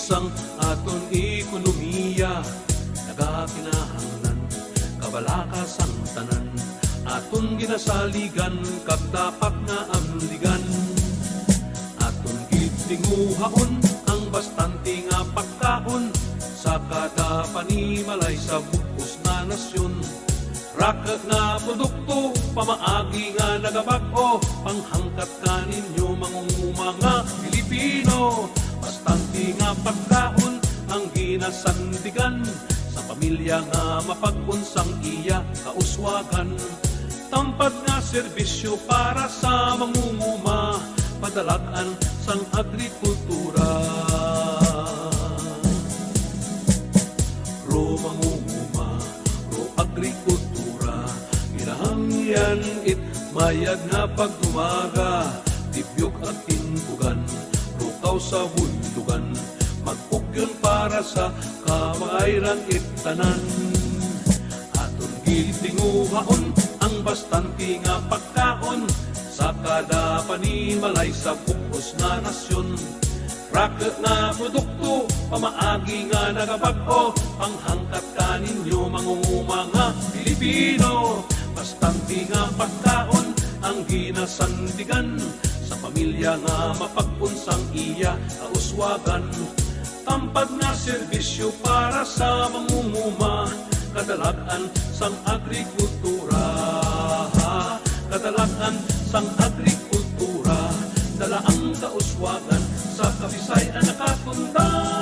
sang aton ekonomiya nagakinahanglan kabalakas ang tanan aton ginasaligan kag tapak nga amligan aton gitinguhaon ang bastante nga pagkaon sa kada panimalay sa bukos na nasyon raket nga produkto pamaagi nga nagabag-o panghangkat ka ninyo mangunguma nga Pilipino bastante nga pagkaon ang ginasandigan sa pamilya nga mapagunsang iya kauswagan tampad nga serbisyo para sa mangunguma padalagan sang agrikultura ro mangunguma ro agrikultura ginahangyan it mayag nga pagdumaga tibyok at tinbugan rukaw sa huldugan magpugyon para sa kamayran itanan aton gitinguhaon ang bastante nga pagkaon sa kada panimalay sa bukos na nasyon raket nga produkto pamaagi nga nagabag-o panghangkat ka ninyo mangunguma nga Pilipino bastante nga pagkaon ang ginasandigan sa pamilya nga mapagpunsang iya kauswagan tampad nga serbisyo para sa mangunguma kadalagan sang agrikultura kadalagan sang agrikultura dala ang kauswagan sa Kabisayan nakatundan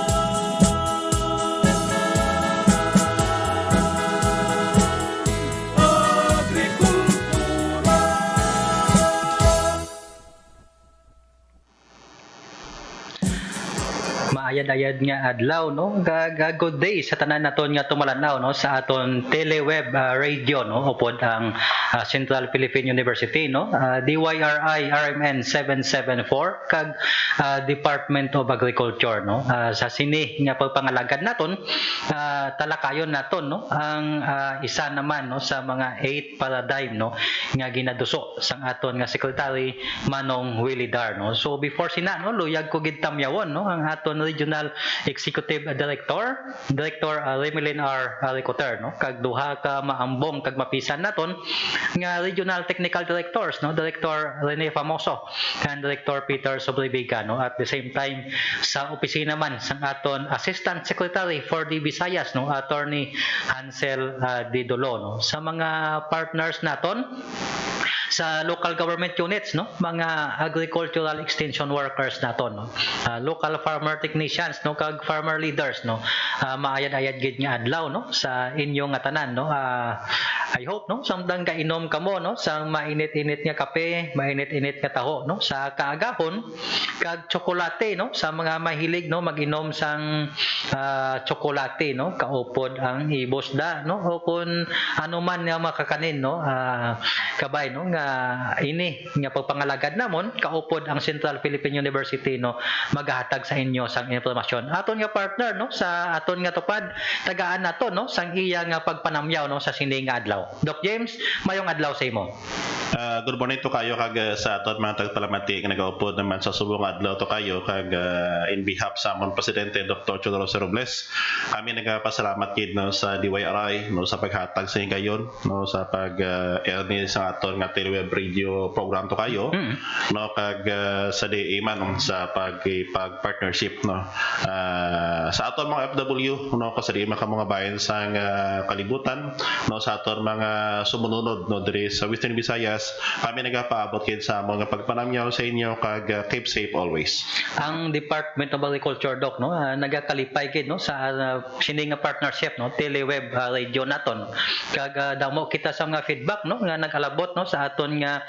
maayad-ayad nga adlaw no good day sa tanan naton nga tumalanaw no sa aton teleweb radio no upod ang Central Philippine University no DYRI RMN 774 kag Department of Agriculture no sa sini nga pagpangalagad naton talakayon naton no ang isa naman no sa mga 8 paradigm no nga ginaduso sang aton nga Secretary Manong Willie Dar no so before sina no luyag ko gid tamyawon no ang aton Regional Executive Director Remilin R. Ricoter no kag duha ka maambong kag mapisan naton nga Regional Technical Directors no Director Rene Famoso and Director Peter Sobribiga no at the same time sa opisina man sang aton Assistant Secretary for the Visayas no Attorney Hansel Didolo no sa mga partners naton sa local government units no mga agricultural extension workers naton no local farmer technicians no kag farmer leaders no maayad-ayad gid nga adlaw no sa inyo nga tanan no I hope no samtang kainom kamo no sa mainit-init nga kape mainit-init nga taho no sa kaagahon kag tsokolate no sa mga mahilig no mag-inom sang tsokolate no kaupod ang ibosda no o kun ano man nga makakanin no kabay no nga ini nga pagpangalagad namon kaupod ang Central Philippine University no maghatag sa inyo sang impormasyon aton nga partner no sa aton nga tupad tagaan nato no sang iya nga pagpanamyaw no sa sini nga adlaw Doc James mayong adlaw sa imo good morning to kayo kag sa aton mga tagpalamati nga nagaupod naman sa subong adlaw to kayo kag in behalf sa amon presidente Dr. Chodoro Robles kami nagapasalamat gid no sa DYRI no sa paghatag sa ingayon no sa pag ni sa aton nga teleweb radio program to kayo no kag sa DA man sa pag-partnership no sa aton mga FW no kasali mga mga bayan sa kalibutan no sa aton mga sumunod no diri sa Western Visayas kami nagapaabot kid sa mga pagpanamyaw sa inyo kag keep safe always. Ang Department of Agriculture Doc no nagakalipay kid no sa sini nga partnership no teleweb radio naton kag damo kita sa mga feedback no nga nagalabot no sa aton nga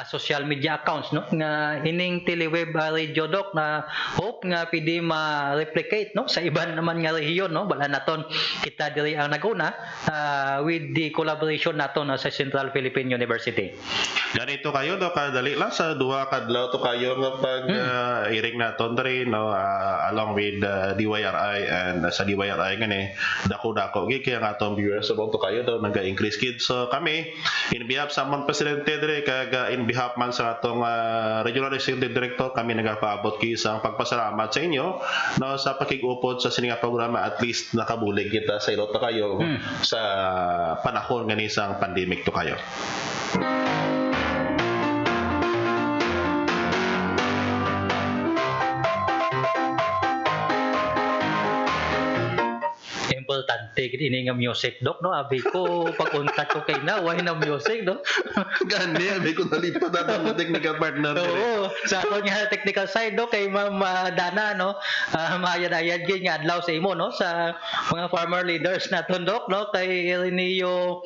social media accounts no nga ining teleweb radio Doc na hope nga pwede ma-replicate no sa iban naman nga rehiyon no bala naton kita diri ang naguna with the collaboration collaboration nato no, sa Central Philippine University. Ganito kayo do kadali lang sa duha kadlaw to kayo nga pag iring naton diri no along with DYRI and sa DYRI ngani dako-dako gi kaya nga atong viewers so to kayo do naga-increase kid so kami in behalf sa among presidente diri kag in behalf man sa atong regional executive director kami nagapaabot ki sa pagpasalamat sa inyo no sa pakig-upod sa sininga programa at least nakabulig kita sa ilot to kayo sa panahon ngani sang pandemic to kayo. Importante gid ini nga music dok no abi ko pag-untat ko kay na why na music no. Gani abi ko nalipad atong technical partner diri. Oo, sa aton nga technical side do kay Ma'am Dana no, maayad-ayad gyud nga adlaw sa imo no sa mga farmer leaders naton dok no kay Elineo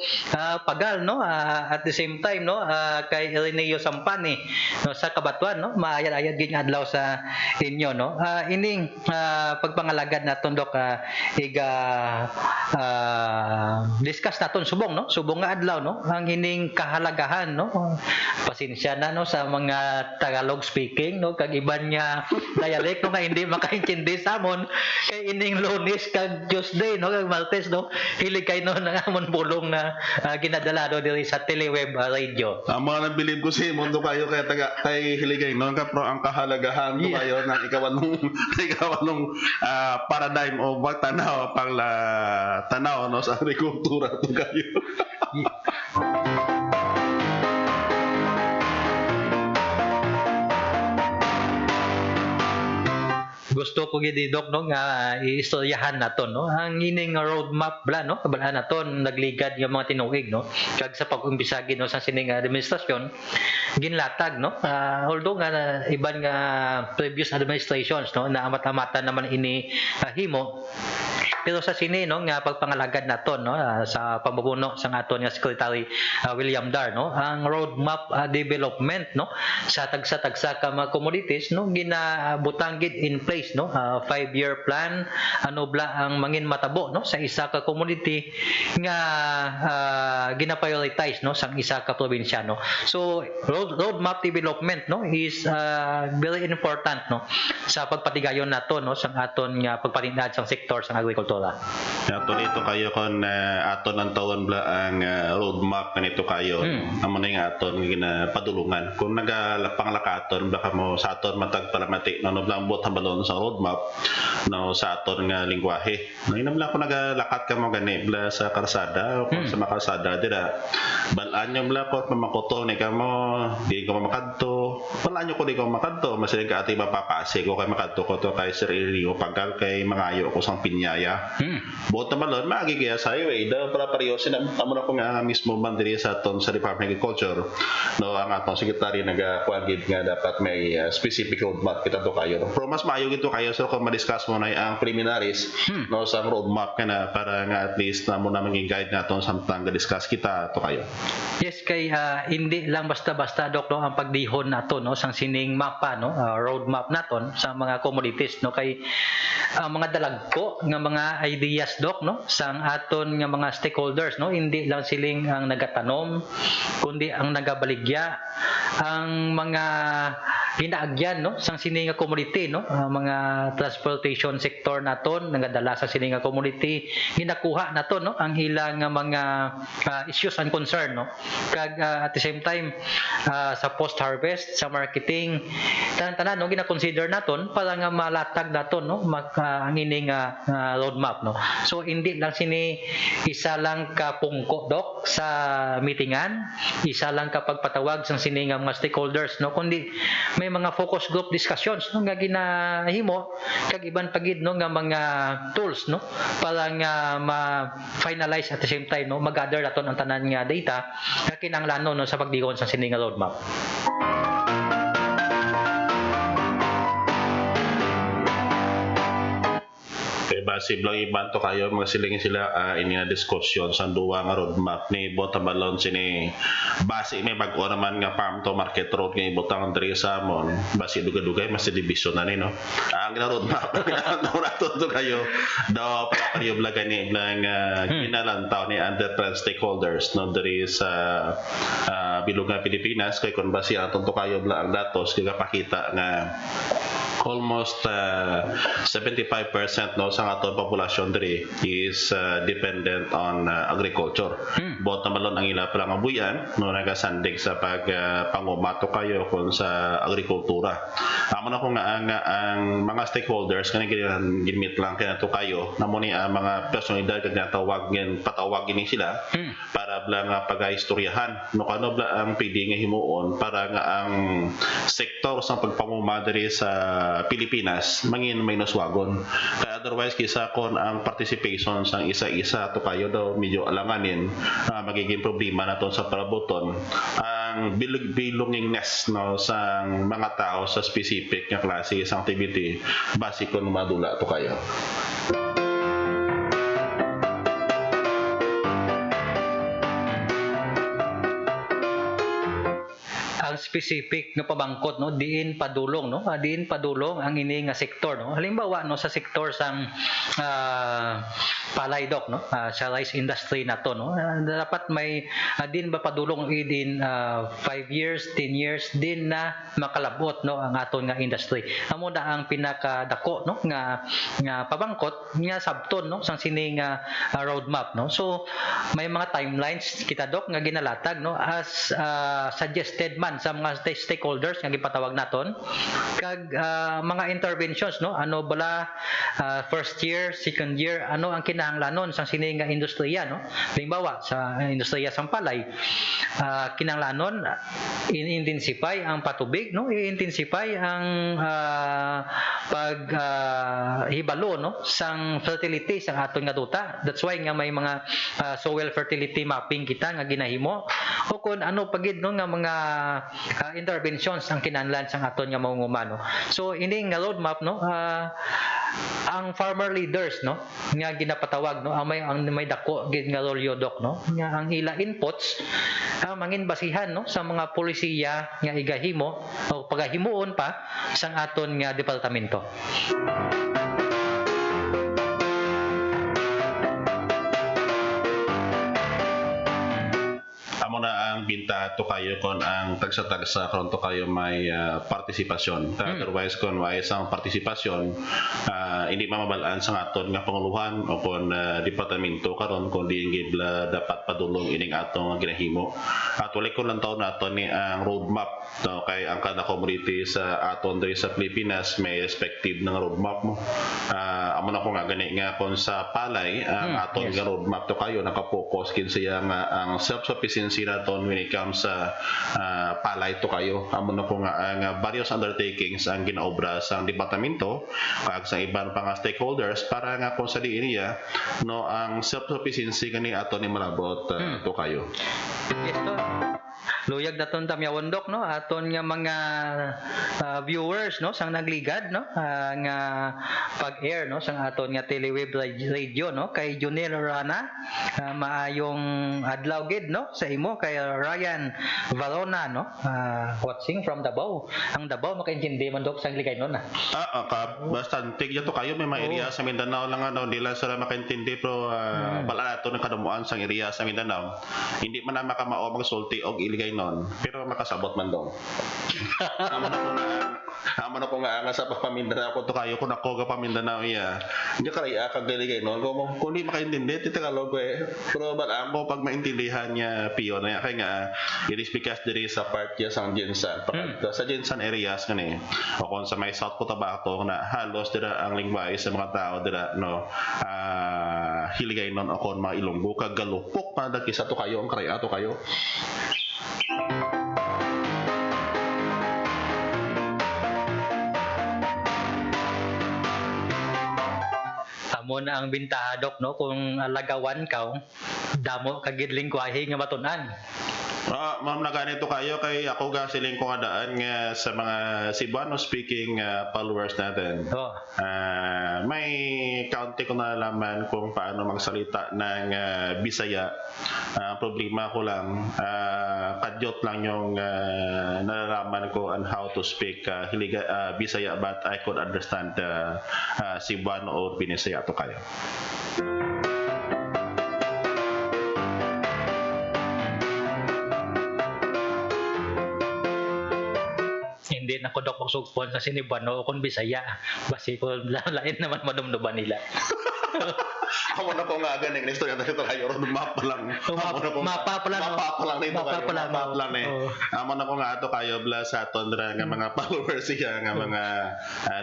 Pagal no at the same time no kay Elineo Sampani no sa Kabatuan no maayad-ayad gyud nga adlaw sa inyo no. Ining pagpangalagad naton dok iga discuss naton subong no subong nga adlaw no ang ining kahalagahan no pasensya na no sa mga Tagalog speaking no kag iban nga dialect no nga hindi makaintindi sa amon kay ining Lunes kag Tuesday no kag Martes no hilig kay no nga amon bulong na ginadala do diri sa Teleweb Radio. Ang mga nabilib ko sa imo do kayo kay hiligay no ka pro ang kahalagahan do kayo ng ikawanong paradigm o tanaw pang tanaw no sa agrikultura to kayo. Gusto ko gid dok no nga iistoryahan naton no ang ining roadmap bla no kabalaan naton nagligad nga mga tinuig no kag sa pag-umpisa gid no sa sining administrasyon ginlatag no although nga iban nga previous administrations no na amat-amatan naman ini himo pero sa sini no nga pagpangalagad naton no sa pamumuno sang aton nga Secretary William Dar no ang roadmap development no sa tagsa-tagsa ka mga commodities no ginabutang gid in place no 5-year plan ano bla ang mangin matabo no sa isa ka commodity nga gina-prioritize no sang isa ka probinsya no so roadmap development no is very important no sa pagpatigayon naton no sang aton nga pagpatingad sang sektor sang agrikultura. Ato nito kayo kon aton ang tawon bla ang roadmap kanito kayo amo na nga aton ginapadulungan kung nagalapanglakaton baka mo sa aton matag paramati no lang bot balon sa roadmap no sa aton nga lengguwahe no inamla ko nagalakat ka mo gani bla sa karsada o sa makarsada dira balaan nyo bla ko mamakoto ni ka mo di ko makadto balaan nyo ko di ko makadto masilig ka ati mapapase ko kay makadto ko to kay Sir Elio pagkal kay mangayo ko sang pinyaya. Buot naman lon, magigaya sa highway. Dahil para parehosin, amo na ko nga mismo bandiri sa aton sa Department of Agriculture. No, ang atong sekretary nagakuagid nga dapat may specific roadmap kita to kayo. Pero mas maayo gito kayo so kung ma-discuss mo na ang preliminaries no sa roadmap kana para nga at least na mo na maging guide naton samtang ga-discuss kita to kayo. Yes kay hindi lang basta-basta dok no ang pagdihon nato no sang sining mapa no roadmap naton sa mga commodities no kay mga dalagko nga mga ideas dok no sang aton nga mga stakeholders no hindi lang siling ang nagatanom kundi ang nagabaligya ang mga ginaagyan no sang sini nga community no mga transportation sector naton nagadala sa sini nga community ginakuha naton no ang ilang nga mga issues and concern no kag at the same time sa post harvest sa marketing tanan no gina-consider naton para nga malatag naton no ang ining roadmap no so hindi lang sini isa lang ka pungko dok sa meetingan isa lang ka pagpatawag sang sini nga mga stakeholders no kundi may mga focus group discussions no nga ginahimo kag iban pagid no nga mga tools no para nga ma-finalize at the same time no mag-gather naton ang tanan nga data nga kinahanglan no sa pagdihon sa sini nga roadmap. Kaya base lang iban to kayo mga siling sila ini nga diskusyon sa duwa nga roadmap ni Botabalon sini base may bag-o naman nga farm to market road nga ibutang diri sa amon base dugay-dugay mas division na ni no. Ang roadmap nato to kayo daw pa kayo blagan ni lang ginalantaw ni under stakeholders no diri sa bilog nga Pilipinas kay kun base aton to kayo ang datos kaya pakita nga almost 75% no sa aton populasyon diri is dependent on agriculture. Both naman ang ila pala nga buyan no nagasandig sa pag pangumato kayo kun sa agrikultura. Amo na ko nga ang mga stakeholders kani ginmit lang kanato kayo namo ni mga personalidad kag natawagin patawagin ni sila para bla nga pagaistoryahan no kano bla ang pwede nga himuon para nga ang sektor sa pagpanguma diri sa Pilipinas mangin may naswagon kaya otherwise kisa kon ang participation sang isa-isa to kayo daw medyo alanganin magiging problema naton sa parabuton ang belongingness no sang mga tao sa specific nga klase sa activity base kon madula to kayo. Ang specific nga pabangkot no diin padulong no diin padulong ang ini nga sektor no halimbawa no sa sektor sang palay dok no sa rice industry nato no dapat may din ba padulong din 5 years 10 years din na makalabot no ang aton nga industry amo na ang pinakadako no nga pabangkot nga sabton no sang sini nga roadmap no so may mga timelines kita dok nga ginalatag no as suggested man sa mga stakeholders nga gipatawag naton kag mga interventions no ano bala first year second year ano ang kinahanglanon sang sini nga industriya no halimbawa sa industriya sang palay kinahanglanon i-intensify ang patubig no i-intensify ang hibalo no sang fertility sang aton nga duta that's why nga may mga soil fertility mapping kita nga ginahimo o kun ano pagid no nga mga interventions ang kinahanglan sang aton nga mamumano. So ini nga roadmap no ang farmer leaders no nga ginapatawag no ang may dako gid nga role dok no nga ang ila inputs mangin basihan no sa mga polisiya nga igahimo o pagahimuon pa sang aton nga departamento. Amo na ang binta to kayo kon ang tagsa-tagsa karon to kayo may partisipasyon. Otherwise kon way isang partisipasyon hindi mamabalaan sa aton nga panguluhan o kon departamento karon kun diinggid dapat padulong ining atong ginahimo. At wala ko lang taon naton ni ang roadmap no kay ang kada community sa aton diri sa Pilipinas may respective ng roadmap mo. Amo na ko nga gani nga kon sa palay ang aton nga roadmap to kayo naka-focus kin siya nga ang self-sufficiency naton when it comes sa palay to kayo. Amo na ko nga ang various undertakings ang ginaobra sa departamento kag sa iban pa nga stakeholders para nga kung sa diiniya no ang self-sufficiency kani aton ni malabot to kayo. Ito luyag daton tamyawon dok no aton nga mga viewers no sang nagligad no nga pag-air no sang aton nga teleweb radio no kay Junel Rana maayong adlaw gid no sa imo kay Ryan Valona no watching from Davao. Ang Davao makaintindi man dok sang ligay no na. Bastante to kayo may mga area sa Mindanao lang ano dila sila makaintindi pero wala ato ng kadamuan sang area sa Mindanao. Hindi man na makamao magsulti og iligay non pero makasabot man dong. Amo na ko nga sa Mindanao ko to kayo kun ako ga Mindanao iya. Hindi ka ria kag iligay non kung di makaintindi ti Tagalog pero bala mo pag maintindihan niya piyo na kay nga it is because diri sa part ya sang Jensan sa Jensan areas kani o kung sa may South Cotabato na halos dira ang lingway sa mga tao dira no hiligay non o kon mga Ilonggo kag galupok pa dagkisa to kayo ang karya to kayo. Amo na ang bintahadok no kung alagawan ka damo kagid lingwahe nga matunan. Ma'am na ganito kayo kay ako ga siling kong adaan nga sa mga Cebuano speaking followers natin. Oh. May kaunti ko nalaman kung paano magsalita ng Bisaya. Problema ko lang, kadyot lang yung nalalaman ko on how to speak Bisaya, but I could understand Cebuano or Binisaya to kayo. Hindi na ko dok magsugpon sa Sinibano o kung Bisaya. Basi ko lain naman madumduban nila. Amo na ko nga ganing na istorya dito kayo ron map lang. Mapa pa lang Nito kayo. Mapa lang eh. Oh. Amo na ko nga ato kayo bla sa aton nga mga followers siya nga mga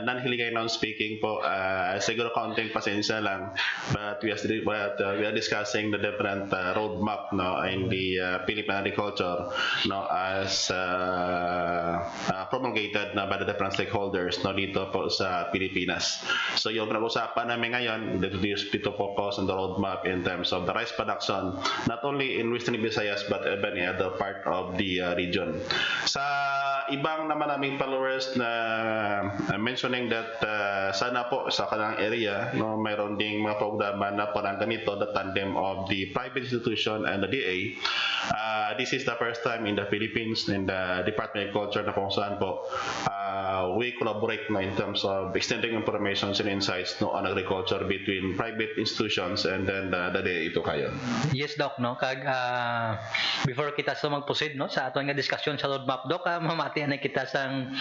non-hiligay non-speaking po. Siguro kaunting pasensya lang, but we are discussing the different roadmap no in the Philippine agriculture no as promulgated na by the different stakeholders no dito po sa Pilipinas. So yung pinag-usapan namin ngayon, dito focus on the roadmap in terms of the rice production, not only in Western Visayas but even in other part of the region. Sa ibang naman naming followers na mentioning that sana po sa kanilang area no mayroon ding mga programa na parang ganito, the tandem of the private institution and the DA. This is the first time in the Philippines in the Department of Culture na kung saan po we collaborate na in terms of extending information and insights no on agriculture between private institutions and then the DA ito kayo. Yes, Doc, no? Before kita sa mag-proceed, no, sa aton nga diskusyon sa roadmap, Doc, mamatian na kita sang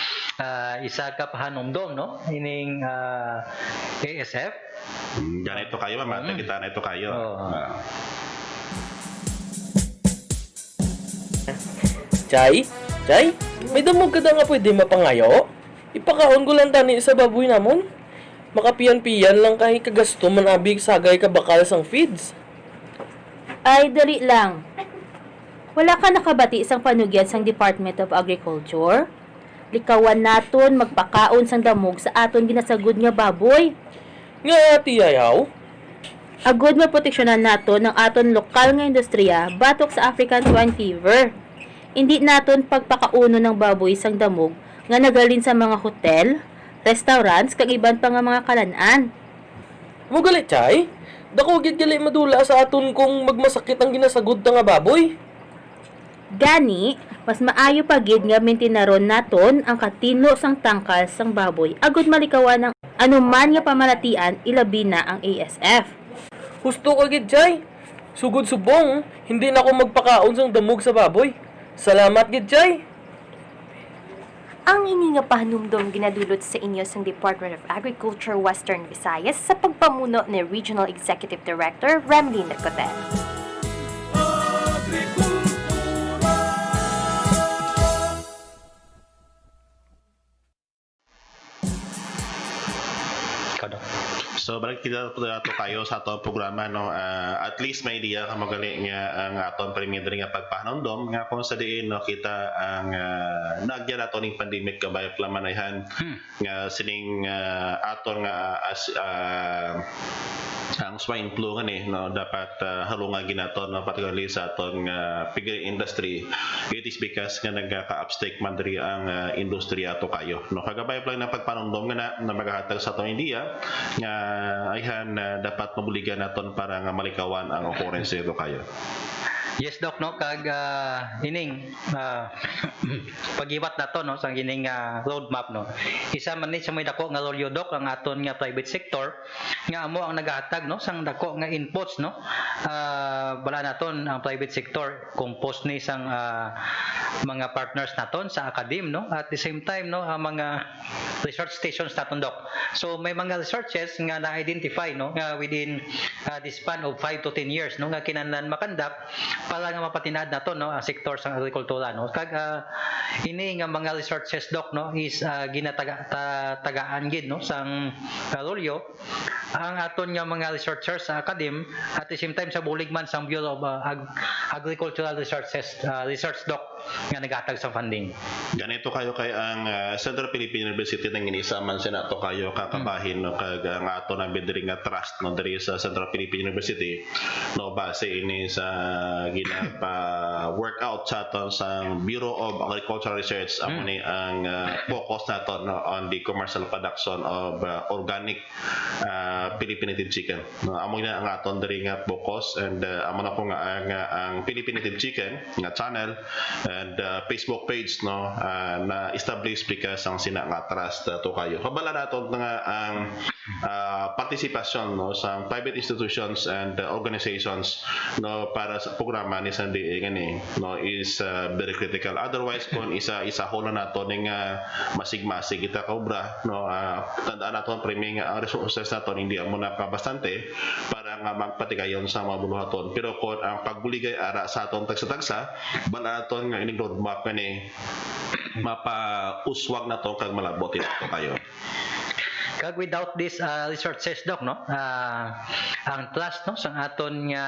isa ka pahanumdom, no? Ining ASF. Ganito kayo, mamati kita na ito kayo. Chay? Chay? May damog ka da nga pwede mapangayo? Ipakaon ko lang tani sa baboy namon. Makapiyan-piyan lang kahit kagasto manabig sagay ka bakal sang feeds. Ay, dali lang. Wala ka nakabati sang panugyan sang Department of Agriculture? Likawan naton magpakaon sang damog sa aton ginasagod nga baboy. Nga tiyayaw? Agod maproteksyonan naton ng aton lokal nga industriya batok sa African swine fever. Hindi naton pagpakauno ng baboy sang damog nga nagalin sa mga hotel, restaurants, kag iban pa nga mga kalan-an. Mo galit, Chay? Dako gid gali madula sa aton kung magmasakit ang ginasagod ta nga baboy. Gani, mas maayo pa gid nga mentinaron naton ang katino sang tangkal sang baboy agud malikawan ng anuman nga pamalatian ilabi na ang ASF. Husto ka gid, Chay. Sugod subong, hindi na ako magpakaon sang damog sa baboy. Salamat gid, Chay. Ang ini nga pahanumdom ginadulot sa inyo sa Department of Agriculture Western Visayas sa pagpamuno ni Regional Executive Director Remlin Nacotel. Ikaw, Doc. So balik kita to kayo sa atong programa no at least may idea ka magali nga ang atong preliminary nga pagpahanumdom nga kung sa diin no kita ang nagyan nato ning pandemic kabay plamanayhan nga sining aton nga as ang swine flu nga ni no dapat halungan ginaton no particularly sa aton piggery industry. It is because nga nagka-upstake man diri ang industriya to kayo no kagabay lang ng pagpanumdom nga na magahatag sa atong idea nga ayhan dapat mabuligan naton para nga malikawan ang occurrence ito kayo. Yes, Doc, no? Ining pagiwat na to, no? Sa ining roadmap, no? Isa man ni sa may dako nga rolyo, Doc, ang aton nga private sector, nga amo ang nagahatag, no? Sang dako nga inputs, no? Bala naton ang private sector, compose ni sang mga partners naton sa academe, no? At the same time, no? Ang mga research stations naton, Doc. So, may mga researches nga na-identify, no? Nga within the span of 5 to 10 years, no? Nga kinahanglan makandak para nga mapatinad na to no ang sektor sa agrikultura no kag ini nga mga researches, Doc, no is ginatagaan gid no sang rolyo ang aton nga mga researchers sa academe at the same time sa bulig man sang Bureau of Agricultural Research, Doc. nga nagatag sa funding. Ganito kayo kay ang Central Philippine University nang inisaman sa nato kayo kakabahin no kag ang ato na bidring nga trust no diri sa Central Philippine University no base ini sa ginapa workout sa aton sa Bureau of Agricultural Research amo ni ang focus nato no on the commercial production of organic Philippine native chicken no amo na ang aton diri nga focus and amo na ko nga ang Philippine native chicken nga channel and Facebook page no na establish because ang sina nga trust to kayo kabala nato nga ang participation no sa private institutions and organizations no para sa programa ni Sandy gani no is very critical otherwise kung isa holo nato ning masigmasig kita kaobra no tandaan nato preming ang resources nato hindi amo na kabastante para nga magpatigayon sa mga buluhaton pero kung ang pagbuligay ara sa aton tagsa-tagsa bala naton nga ining roadmap kani mapa-uswag na to kag malabot ito kayo. Kag without this resources doc no ang trust no sang aton nga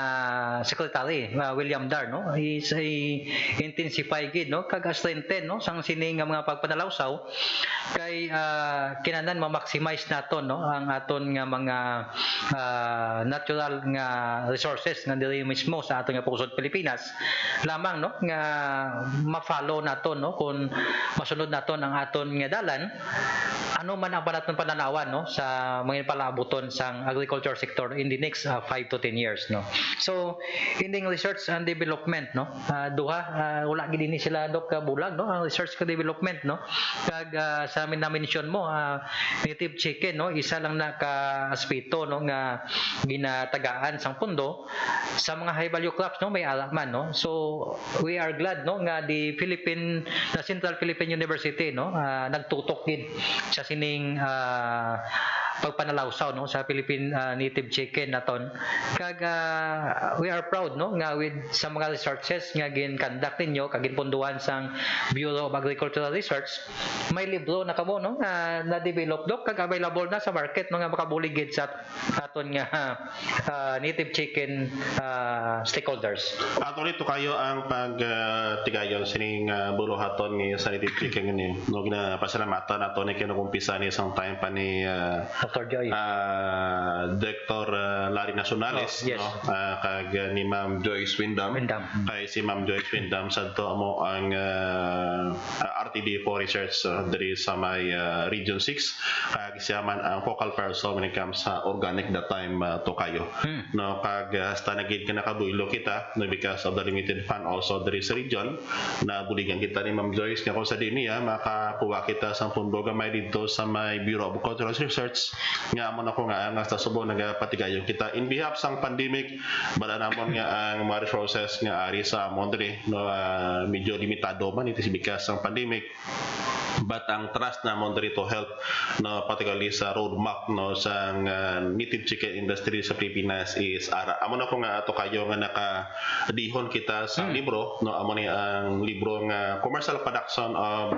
secretary William Dar no is intensify gid no kag strengthen no sang sini nga mga pagpanalawsaw kay kinahanglan ma-maximize naton no ang aton nga mga natural nga resources nga diri mismo sa aton nga pusod Pilipinas lamang no nga ma-follow naton no kung masunod naton ang aton nga dalan ano man ang panaton pananawan no sa mga palabuton sang agriculture sector in the next 5 to 10 years no so inding research and development no duha wala gid ni sila dok ka bulag no ang research ka development no kag sa amin na mention mo native chicken no isa lang na ka aspeto no nga ginatagaan sang pundo sa mga high value crops no may alaman no so we are glad no nga the Central Philippine University no nagtutok gid sa sining pagpanalawsaw no sa Philippine native chicken naton kag we are proud no nga with sa mga researches nga gin-conduct ninyo kag ginpunduhan sang Bureau of Agricultural Research may libro na kamo no na develop dok kag available na sa market no nga makabuligid sa aton nga native chicken stakeholders. Ato nito kayo ang pagtigayon sining buluhaton ni sa native chicken ni no ginapasalamatan nato ni kinukumpisa ni isang time pa ni Dr. Joy Director Larry Nacionales yes. no kag ni Ma'am Joyce Windham kay si Ma'am Joyce Windham sadto amo ang RTD for research diri sa may Region 6 kag siya man ang focal person when it comes sa organic that time to kayo no kag hasta nagid kinakabuylo kita no because of the limited fund also diri sa region na buligan kita ni Ma'am Joyce nga kung sa dinia makakuha kita sa pundo gamay dito sa may Bureau of Agricultural Research nga amo na ko nga ang sa subong nagapatigayon kita in behalf sang pandemic bala namon nga ang mga resources nga ari sa Mondre no medyo limitado man it is because sang pandemic but ang trust na Mondre to help no particularly sa roadmap no sa native chicken industry sa Pilipinas is ara amo na ko nga ato kayo nga nakadihon kita sa libro no amo ni ang libro nga commercial production of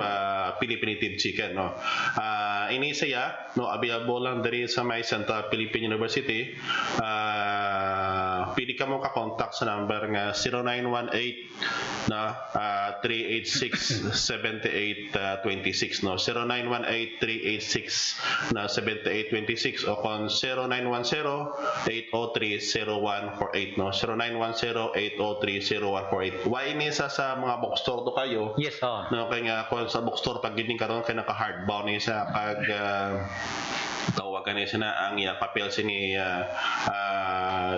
Philippine native chicken no ini saya no available lang diri sa may Central Philippine University pwede ka mo ka-contact sa number nga 0918 na 386-7826 no 0918-386 na 7826 o kon 0910-803-0148 no 0910-803-0148 why ini sa mga bookstore to kayo yes no kay nga kung sa bookstore pag gini karon kay naka hardbound ni sa kag tawagan niya sina ang papel sini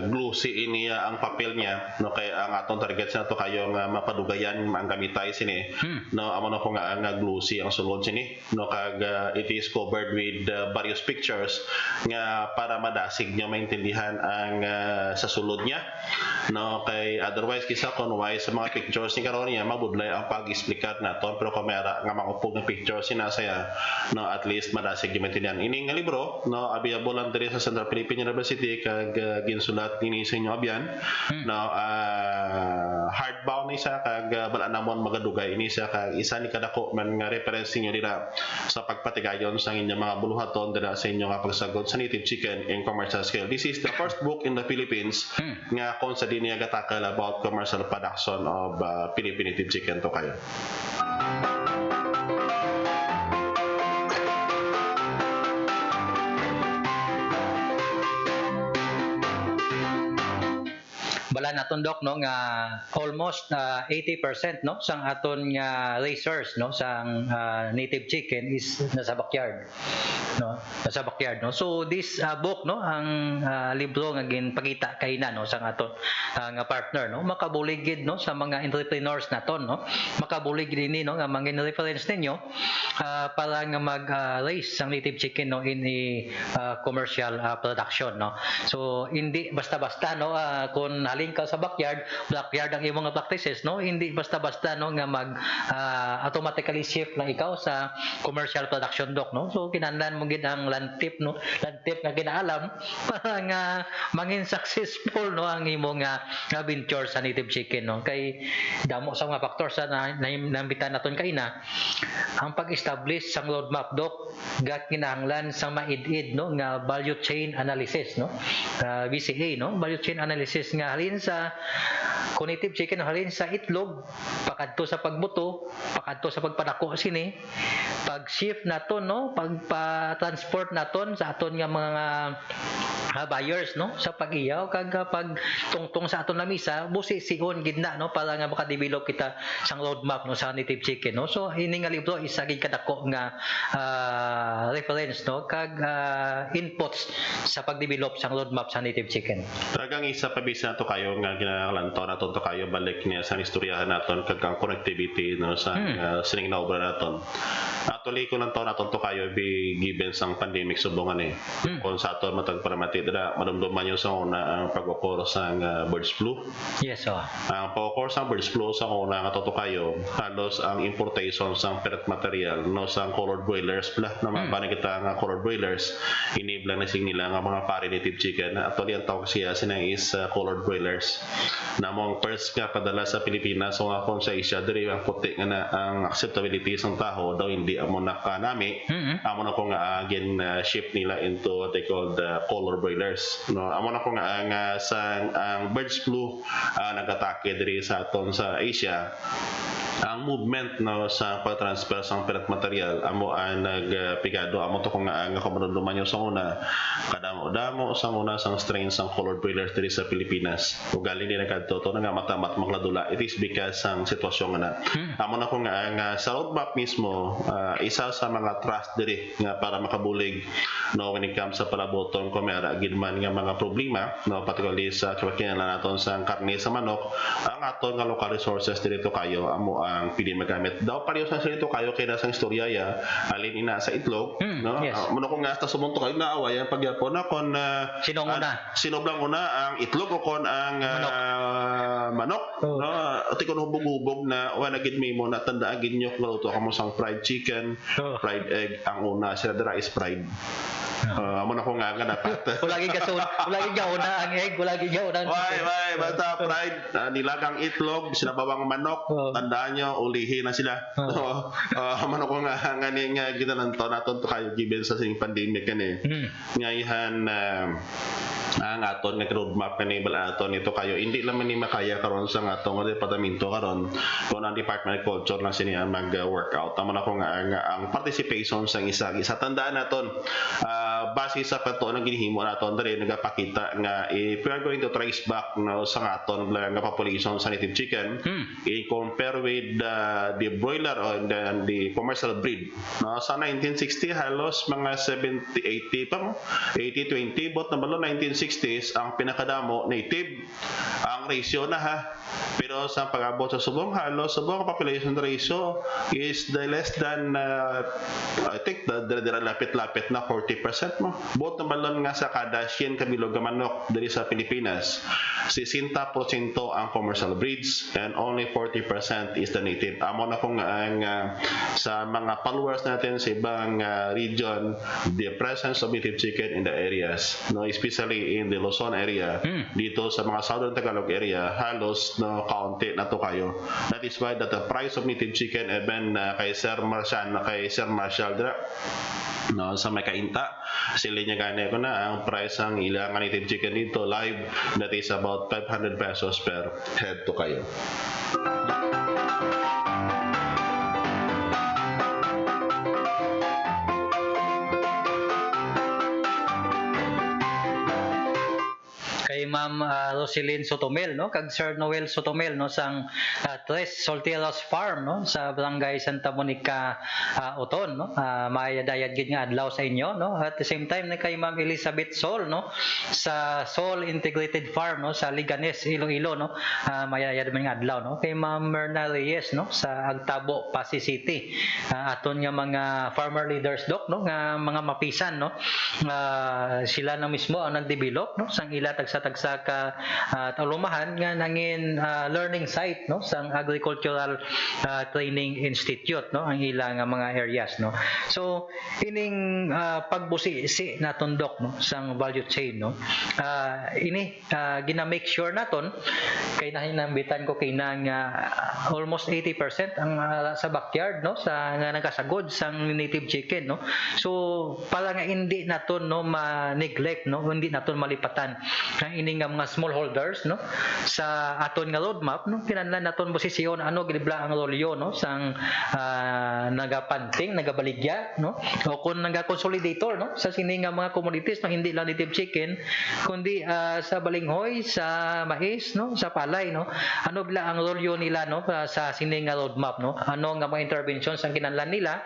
glue si ini ang papel niya no kay ang atong target sa to kayo nga mapadugayan ang gamitay sini no amo na ko nga ang glue si ang sulod sini no kag it is covered with various pictures nga para madasig niyo maintindihan ang sa sulod niya no kay otherwise kisa kon why sa mga pictures ni karon niya mabudlay ang pag-explicar naton pero kung mayara nga makupog ng pictures sinasaya no at least madasig niyo maintindihan ini nga libro no no available lang diri sa Central Philippine University kag ginsulat kini sa inyo abyan no hardbound ni sa kag bala namon magadugay ini sa kag isa ni kadako man nga reference niyo dira sa pagpatigayon sa inyong mga buluhaton dira sa inyo nga pagsagot sa native chicken in commercial scale. This is the first book in the Philippines nga kung sa dinya gatakal about commercial production of Philippine native chicken to kayo. Bala naton dok no nga almost 80% no sang aton nga racers no sang native chicken is nasa backyard no. So this book no ang libro nga ginpakita kay na no sang aton nga partner no makabuligid no sa mga entrepreneurs naton no makabulig dinhi no nga mangin reference ninyo para nga mag-raise sang native chicken no in a commercial production no. So hindi basta-basta no kung haling ka sa backyard ang imong practices no hindi basta-basta no nga mag automatically shift lang ikaw sa commercial production dok no. So kinahanglan mo gid ang land tip nga kinaalam para nga mangin successful no ang imong nga venture sa native chicken no kay damo sa mga factors sa nambitan naton kaina ang pag-establish sang roadmap dok gat kinahanglan sa maid-id no nga value chain analysis no VCA no value chain analysis nga halin sa native chicken halin sa itlog pakadto sa pagbuto pakadto sa pagpadako sini pag-shift naton no pagpa-transport naton sa aton nga mga buyers no sa pag-iyaw kag pag tungtong sa aton lamisa busi-sion gid na no para nga maka-develop kita sang roadmap no sa native chicken no. So ini nga libro isa gid kadako nga reference no kag inputs sa pag-develop sang roadmap sa native chicken. Talagang isa pa bisa nato kayo nga ginalantaw naton to kayo balik niya sa istoryahan naton kag ang connectivity no sa sining na obra naton. Actually ko lang taon naton to kayo be given sang pandemic subongan kung sa aton matag paramati dira madumduman yo sa una ang pag-occur sang birds flu. Yes so. Ang pag-occur sang birds flu sa una nga to kayo halos ang importation sang pet material no sang colored broilers pala na mabani kita nga colored broilers iniblang na sing nila nga mga pari native chicken. Actually ang tawag siya sina is colored broilers namong first nga padala sa Pilipinas so nga kung sa Asia diri ang puti nga na ang acceptability sang taho daw hindi amo nakanami amo na ko nga again ship nila into what they call the colored broilers no amo na ko nga ang birds flu nagatake diri sa aton sa Asia ang movement no sa pag-transfer sang pet material amo ang nagpigado amo to ko nga kamanduman yo sa una kadamo sang una sang strains sang colored broilers diri sa Pilipinas ug galing din kadto to nga matamat makladula it is because sang sitwasyon nga amo na ko nga sa roadmap mismo isa sa mga trust diri nga para makabulig no when it comes sa palaboton ko mera gid man nga mga problema no particularly sa kinahanglan naton sa karne sa manok ang aton nga local resources dito kayo amo ang pili magamit daw pareho sa dito kayo kay nasang istorya ya alin ina sa itlog no yes. Muna ko nga hasta sumunto kayo na away ang pagyapon na kon sino blang una ang itlog o kon ang manok no tikon hubog-hubog na wala gid mo na tandaan gid nyo kung luto ka mo sang fried chicken fried egg ang una sila dira is fried amo na ko nga dapat wala gid nga una ang egg wala gid nga una why basta fried nilagang itlog sinabawang manok tandaan nyo ulihin na sila amo na ko nga ngani nga ginalanto naton to kayo given sa sing pandemic kani ngayihan ang aton nga roadmap kani bala aton ito kayo hindi lang ni makaya karon sa atong departamento karon kung ang Department of Culture na siniya mag-workout amo na ko nga ang participation sa isa tandaan naton base sa kanto ng ginhimo naton diri nagapakita nga if we are going to trace back no sa aton nga population sa native chicken i-compare with the broiler or the commercial breed no sa 1960 halos mga 70-80 pa mo 80-20 but nabalo 1960s ang pinakadamo native ang ratio na ha pero sa pag-abot sa subong halos subong population ratio is the less than I think the lapit-lapit na 40% mo both na balon nga sa kada 100 ka bilog nga manok diri sa Pilipinas, 60% ang commercial breeds and only 40% is the native. Amo na kung ang sa mga followers natin sa ibang region, the presence of native chicken in the areas, no, especially in the Luzon area, dito sa mga Southern Tagalog area, halos no kaunti na to kayo. That is why that the price of native chicken even kay Sir Marshall dira no sa may kainta sila niya gani ko na ang price ang ilang native chicken dito live, that is about 500 pesos per head to kayo. Kay Ma'am Roselyn Sotomel, no, kag Sir Noel Sotomel, no, sang Tres Solteros Farm, no, sa Barangay Santa Monica, Oton, no, mayadayad gid nga adlaw sa inyo, no. At the same time kay Ma'am Elizabeth Sol, no, sa Sol Integrated Farm, no, sa Liganes, Iloilo, no, mayadayad man nga adlaw, no. Kay Ma'am Merna Reyes, no, sa Agtabo, Pasig City, aton nga mga farmer leaders dok, no, nga mga mapisan, no, sila na mismo ang nagdevelop, no, sang ila tagsa ka talumahan nga nangin learning site, no, sang Agricultural Training Institute, no, ang ilang mga areas, no. So ining pagbusi naton dok, no, sang value chain, no, ini gina-make sure naton kay nahinambitan ko kay nang almost 80% ang sa backyard, no, sa nga nagkasagod sang native chicken, no. So para nga hindi naton no ma-neglect, no, hindi naton malipatan ang ini nga mga smallholders, no, sa aton nga roadmap, no, kinahanglan naton posisyon ano gidibla ang rolyo, no, sang nagapanting, nagabaligya, no, o kung naga-consolidator, no, sa sini nga mga commodities, no, hindi lang native chicken kundi sa balinghoy, sa mais, no, sa palay, no, ano bla ang rolyo nila, no, sa sini nga roadmap, no, ano nga mga interventions ang kinahanglan nila,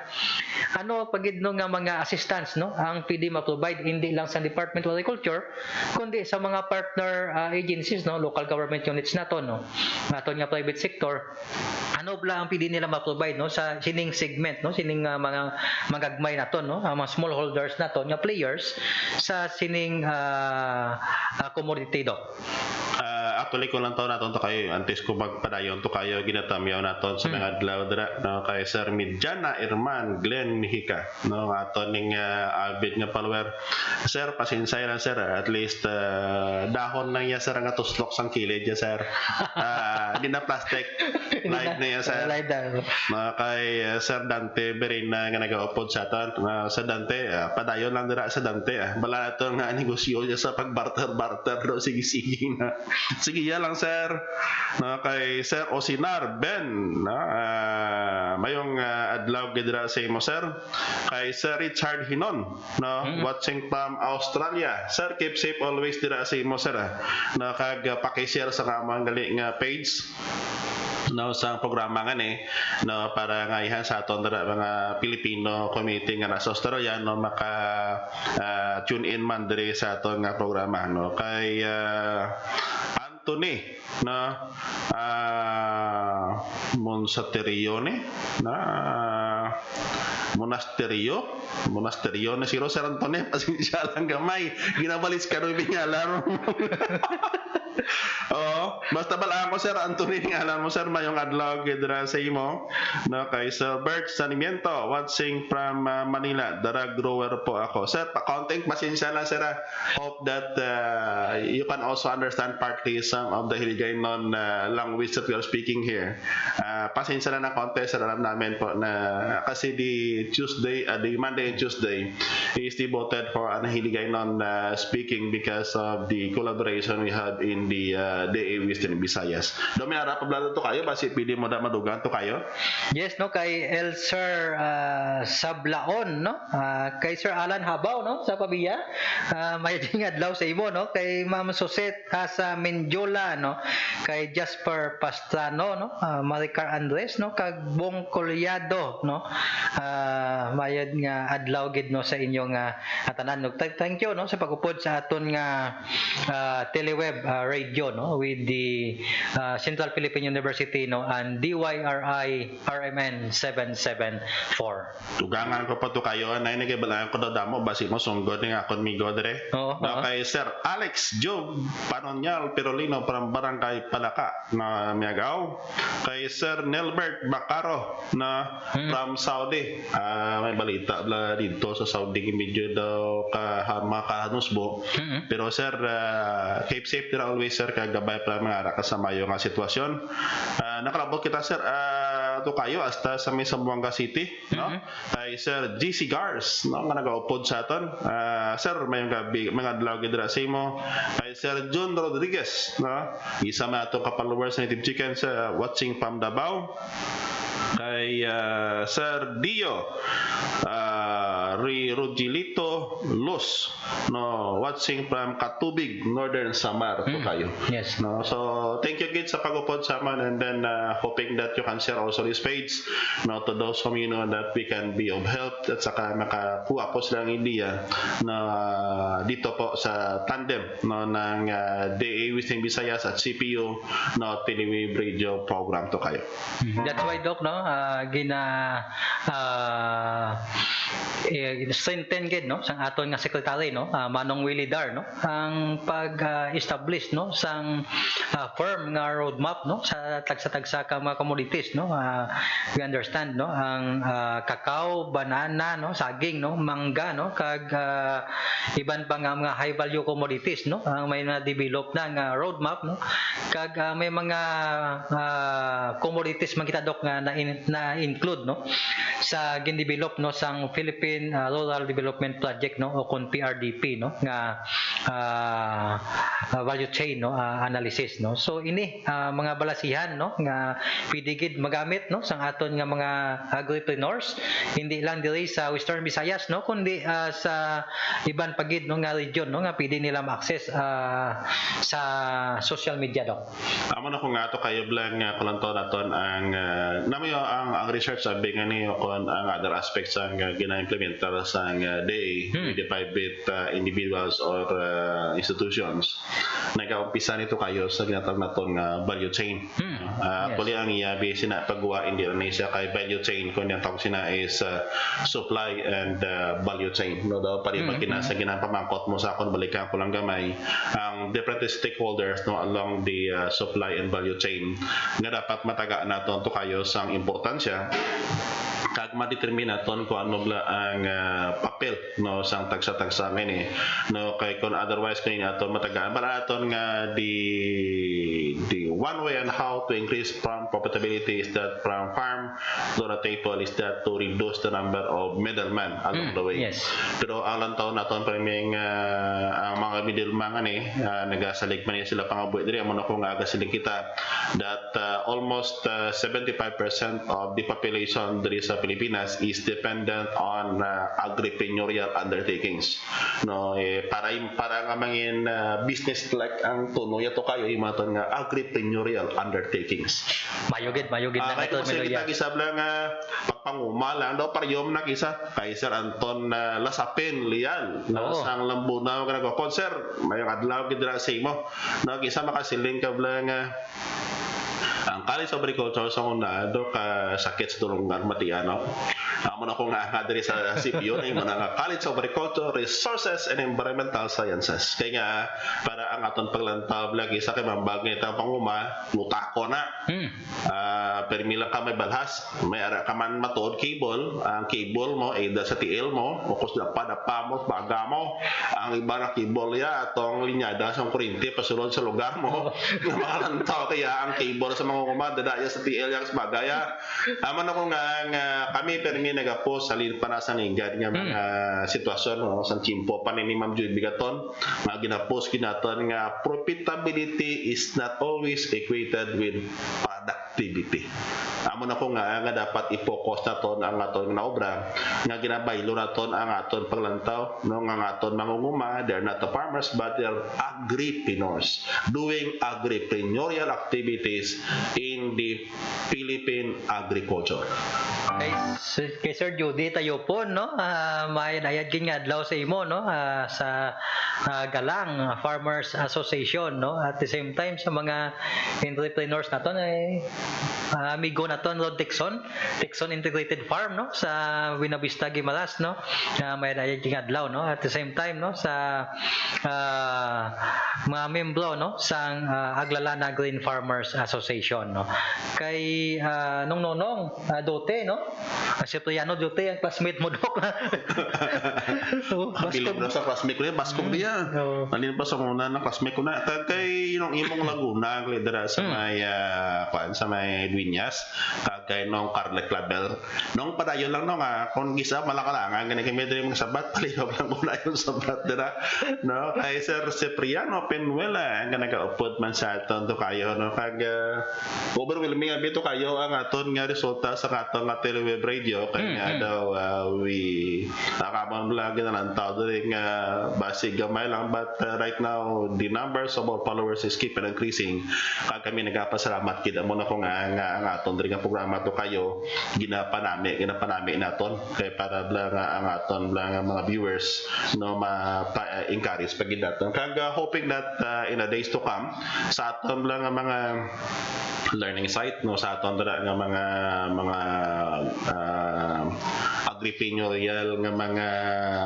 ano pagid no nga mga assistance, no, ang PD ma-provide hindi lang sa Department of Agriculture kundi sa mga partner agencies, no, local government units naton, no, naton nga private sector, ano bla ang PD nila ma-provide, no, sa sining segment, no, sining mga magagmay naton, no, ang mga smallholders naton nga players sa sining commodity do. Actually ko lang taon naton to kayo antes ko magpadayon to kayo ginatamyaw naton sa mga adlaw dira, no, kay Sir Midjana Irman Glenn Mihika, no, aton ning avid nga follower. Sir, pasinsay lang sir, at least dahon lang ya sir nga tuslok sang kilid ya sir. Di na plastic light na ya sir. Kay Sir Dante Berina nga nagaupod sa aton, sa Dante padayon lang dira sa Dante, bala nato nga negosyo niya sa pagbarter do sige na. Sige ya lang sir. Kay Sir Osinar Ben, mayong adlaw gidra sa imo sir. Kay Sir Richard Hinon, no, watching from Australia. Sir, keep safe always dira sa imo sir. Kag paki-share sa among gali nga page, no, sa programa nga ni, no, para nga ihan sa aton dira mga Pilipino community nga nasa Australia, no, maka tune in man diri sa aton nga programa, no. Kay Anthony na Monsaterione na Monasterio na si Sir Antonio, pasensya lang gamay, ginabalis ka nung bingalan. Basta bala ako Sir Anthony, ngalan mo sir, mayong adlaw gidra sa imo, no, kay Sir Bert Sanimiento watching from Manila, darag grower po ako sir, konting pasensya lang sir, hope that you can also understand partly some of the Hiligaynon language that we are speaking here. Pasensya lang na konti sir, alam namin po na kasi the Monday and Tuesday is devoted for an Hiligaynon speaking because of the collaboration we have in the DA Western Visayas. Dominara pablado to kayo, basi pili mo da madugan to kayo. Yes, no, kay El Sir Sablaon, no, kay Sir Alan Habaw, no, sa Pabiya, may ding adlaw sa imo, no, kay Ma'am Suset sa Menjola, no, kay Jasper Pastrano, no, Maricar Andres, no, kag Bong Collado, no, mayad nga adlaw gid no sa inyong tanan, no. Thank you, no, sa pagupod sa aton nga teleweb radio, no, with the Central Philippine University, no, and DYRI RMN 774. Tugangan ko pa to kayo, na nagibalaan ko daw damo, basi mo sunggod nga akon migo dire. Oo, No, oo. kay Sir Alex Job Panonyal Pirolino from Barangay Palaka na Miagaw. Kay Sir Nelbert Bacaro na from Saudi. May balita bla dito sa Saudi medyo daw makahanusbo. Pero sir, keep safe there always sir, kagabay pa mga kasamayo nga sitwasyon. Nakalabot kita sir, to kayo hasta sa may Zamboanga City, no? Ay Sir GC Gars, no, nga nagaupod sa aton. Sir, mayong gabi mga adlaw gid ra sa imo. Ay Sir John Rodriguez, no? Isa man ato ka followers sa Native Chicken sa watching from Davao. Kay Sir Dio Rugilito Luz, no, watching from Katubig, Northern Samar to kayo. Yes. No, so thank you kids sa pag-upod sa aman, and then hoping that you can share also this page, no, to those whom you know that we can be of help, at saka makakuha po silang idea na dito po sa tandem, no, ng DA Western Visayas at CPU, no, Telewave Radio program to kayo. That's why Doc, no, strengthen gid, no, sang aton nga secretary, no, Manong Willie Dar, no, ang pag-establish, no, sang firm nga roadmap, no, sa tagsa-tagsa ka mga commodities, no. We understand, no, ang kakao, banana, no, saging, no, mangga, no, kag iban pa nga mga high value commodities, no, ang may na-develop na nga roadmap, no, kag may mga commodities man kita Doc nga na-include, no, sa gin-develop, no, sang Philippine Rural Development Project, no, o kon PRDP, no, nga value chain, no, analysis, no. So ini mga balasihan, no, nga pwede gid magamit, no, sang aton nga mga agripreneurs, hindi lang diri sa Western Visayas, no, kundi sa iban pagid, no, nga region, no, nga pwede nila ma-access sa social media, Doc. Amo na ko nga to kayo blang kulanto naton ang namayo ang research sabi nga ni kon ang other aspects ang gina-implementar sa DA with the private individuals or institutions. Nagaumpisa nito kayo sa ginatawag naton nga value chain. Actually ang iyabi sina pagguwa in Indonesia kay value chain kun ang tawag sina is supply and value chain. No daw pari sa ginapamangkot mo sa akon balikan ko lang gamay ang different stakeholders, no, along the supply and value chain nga dapat matagaan naton to kayo sang importansya kag ma-determine naton kung ano bla ang papel, no, sang tagsa-tagsa ngini, no, kay kung otherwise kay naton matagaan para naton nga the one way on how to increase farm profitability is that from farm to the table is that to reduce the number of middlemen along the way. Yes. Pero ang lantaw naton pariming ang mga middleman ani nagasalig man sila pangabuhi diri amo na ko nga agasilig kita that almost 75% of the population diri sa Pilipinas is dependent on agripreneurial undertakings, no, para nga mangin business like ang tuno yato kayo imaton nga agripreneurial undertakings. Mayugid na Kaya kung sila kita kisabla nga pagpanguma lang daw pariyom na kisa kay Sir Anton Lasapin Lial na sang Lambuna nga nagkakon sir mayong adlaw gid ra sa imo na kisa makasiling ka nga ang College of Agriculture sa una do ka sakit sa tulungan matiano. Amo na ko nga diri sa CPU na yung mga College of Agriculture, Resources and Environmental Sciences. Kaya nga para ang aton paglantaw lagi sa kay mambag ni tang panguma mutako na. Permi lang ka may balhas, may ara ka man matuod cable, ang cable mo ay sa TL mo, o kus dapa mo baga mo. Ang iba na cable ya atong linyada sa kuryente pasulod sa lugar mo. Makalantaw kaya ang cable sa mga kumadadaya sa TL yang sebagaya. Aman ako nga kami permi nagapost sa panasan ingad nga mga sitwasyon, no, sa chimpo pa ni Ma'am Joy Bigaton nga ginapost kinaton nga profitability is not always equated with product. activity. Amo na ko nga dapat i-focus naton ang aton nga obra nga ginabaylo naton ang aton paglantaw no nga aton mangunguma. They're not the farmers but they're agripreneurs doing agripreneurial activities in the Philippine agriculture. Kay Sir Judy tayo po no, may nayad gin nga adlaw sa imo no, sa Galang Farmers Association no, at the same time sa mga entrepreneurs naton ay amigo naton Rod Tixon Integrated Farm no sa Buena Vista Guimaras no, may nayad gin adlaw no, at the same time no sa mga membro no sa Aglalana Green Farmers Association no. Kay nung nonong Dote no, si Priano Dote ang classmate mo dok. Bilog na sa classmate ko niya, baskog niya. Alin pa sa muna na classmate ko na. Kay yung imong Laguna, lidera sa may sa may Dueñas, kay nung Carlet Clavel. Nung padayon lang no nga, kung gisa malakalangan, ganyan kay medyo yung sabat, palihog lang muna yung sabat dira. No, kay Sir Cipriano Penuela, ang nagaupod man sa aton to kayo no, kag overwhelming abito kayo ang aton nga resulta sa aton nga teleweb radio kay nga daw we nakabang lagi na lang tao din nga basig gamay lang but right now the numbers of our followers is keep increasing. Kag kami nagapasalamat kid amo na ko nga ang aton diri nga programa to kayo ginapanami naton kay para lang ang aton lang mga viewers no ma-encourage pag naton kag hoping that in the days to come sa aton lang nga mga learning site no sa aton dira nga mga agripreneurial nga mga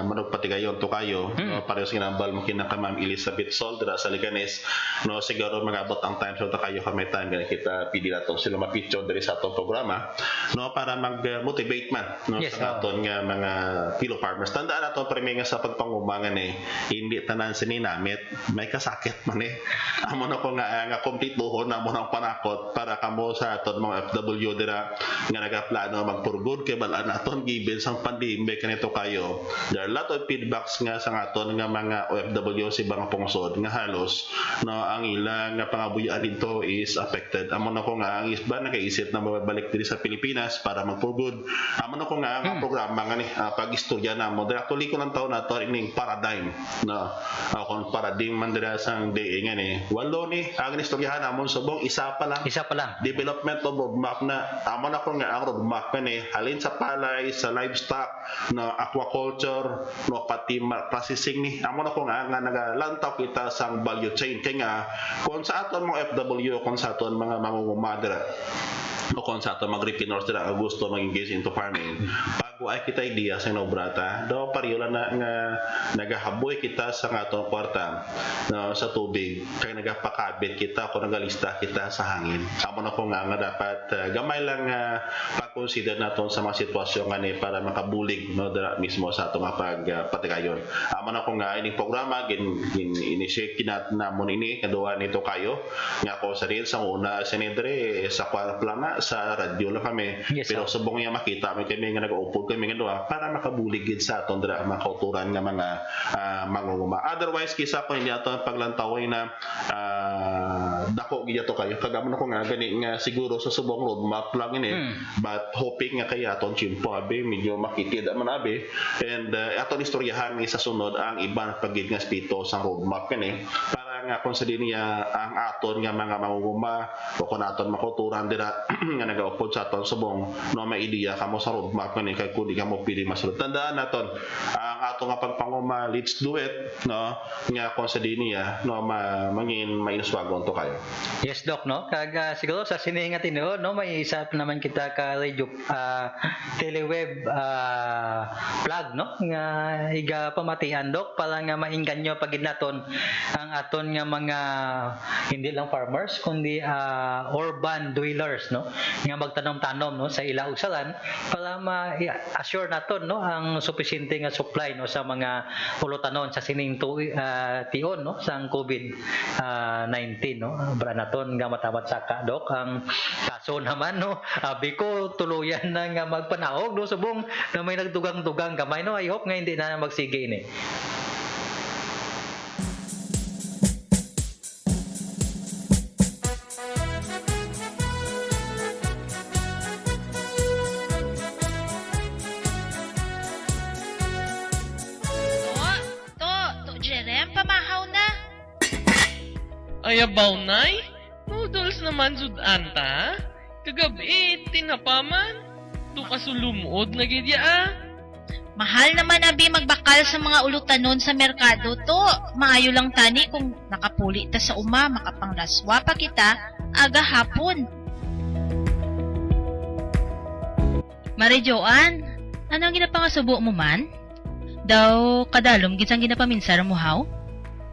manugpatigayon to kayo no pareho sinambal mo kina ka Ma'am Elizabeth Sol dira sa Liganes no siguro magabot ang time so kayo kami time gani kita pili nato sila mapicture diri sa atong programa no para mag-motivate man no yes, sa aton nga mga pilo farmers. Tandaan nato premi nga sa pagpangumangan hindi tanan sininamit may kasakit man amo na ko nga complete buhon na mo nang panakot para kamo sa aton mga FW dira nga nagaplano magpurgod kay balaan aton given sang pandemic kanito kayo. There are a lot of feedbacks nga sa aton nga mga OFW si mga pungsod nga halos no ang ilang nga pangabuyan dito is affected. Amo na ko nga ang isba nakaisip na mabalik diri sa Pilipinas para magpurgod. Amo na ko nga ang programa nga ni pag-istorya na mo dira tuloy ko ng taon nato ining paradigm no kung paradigm man dira sang DE nga ni walo ni ang istoryahan namon subong isa pa lang development of roadmap na amo na ko nga ang roadmap ni halin sa palay sa livestock no aquaculture no pati processing ni amo na ko nga nagalantaw kita sang value chain kay nga kung sa aton mga FW kung sa aton mga mangungumadra o kung sa aton mag-repreneurs dira gusto mag-engage into farming bago ay kita idea sa nobrata do pariola na nga nagahaboy kita sa atong kwarta no, sa tubig kay nagapakabit kita kung nagalista kita sa hangin amo na ko nga dapat gamay lang pag-consider naton sa mga sitwasyon nga ni para makabulig no dira mismo sa atong pagpatigayon amo na ko nga ining programa initiate kinat namon ini kaduha nito kayo nga ko sa rin sa una sinidre sa kwarta lang sa radyo lang kami pero subong nga makita kami nga nag-upod kami nga duha para makabulig gid sa aton dira mga kauturan nga mga mangunguma otherwise kisa ko hindi aton paglantaway na dako gid ato kayo kagamo na ko nga gani nga siguro sa subong roadmap lang ini but hoping nga kay aton chimpo abi medyo makitid man abi and aton istoryahan ni sa sunod ang iban pagid nga spito sa roadmap kani para nga kung sa niya ang aton nga mga mangunguma o kung aton makuturan dira nga nagaupod sa aton subong no may ideya kamo sa roadmap kani kay kundi kamo pili masulod tandaan naton ang aton nga pagpanguma let's do it no nga kung sa niya no mangin mainuswagon to kayo. Yes doc no kag siguro sa siningat tinuod no may isa naman kita ka radio teleweb plug no nga iga pamatian doc para nga mainggan nyo pagid naton ang aton nga mga hindi lang farmers kundi urban dwellers no nga magtanom-tanom no sa ila usalan para ma-assure naton no ang suficiente nga supply no sa mga pulutanon sa sining tion no sang COVID-19 no bra naton nga matamat saka dok ang kaso naman no abi ko tuluyan na nga magpanaog no subong na may nagdugang-dugang gamay no I hope nga hindi na magsige ini. Ayabaw, nay? Noodles naman jud anta? Kagabi, tinapaman? Tukasulumuod na gidya ah. Mahal naman abi magbakal sa mga ulutanon sa merkado to. Maayo lang tani kung nakapuli ta sa uma, makapanglaswa pa kita, aga hapon. Mare Joan, ano ang ginapangasubo mo man? Daw kadalom gisang ginapaminsar mo haw?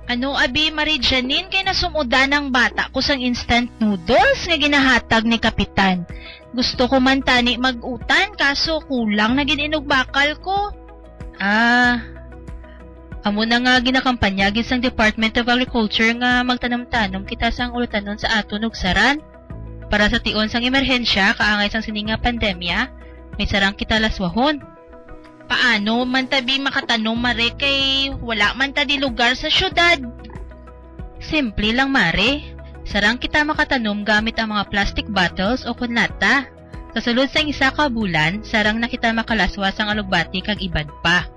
Ano abi Mare Janine kay nasumuda ng bata ko sang instant noodles nga ginahatag ni Kapitan. Gusto ko man tani mag-utan kaso kulang na gininog bakal ko. Amo na nga ginakampanya sang Department of Agriculture nga magtanom-tanom kita sang ulutanon sa aton ug saran. Para sa tion sang emerhensya kaangay sang sininga pandemya, may sarang kita laswahon. Paano man tabi makatanom mare kay wala man ta di lugar sa syudad? Simple lang mare. Sarang kita makatanom gamit ang mga plastic bottles o kunlata. Sa sulod sang isa ka bulan, sarang na kita makalaswa sang alugbati kag ibad pa.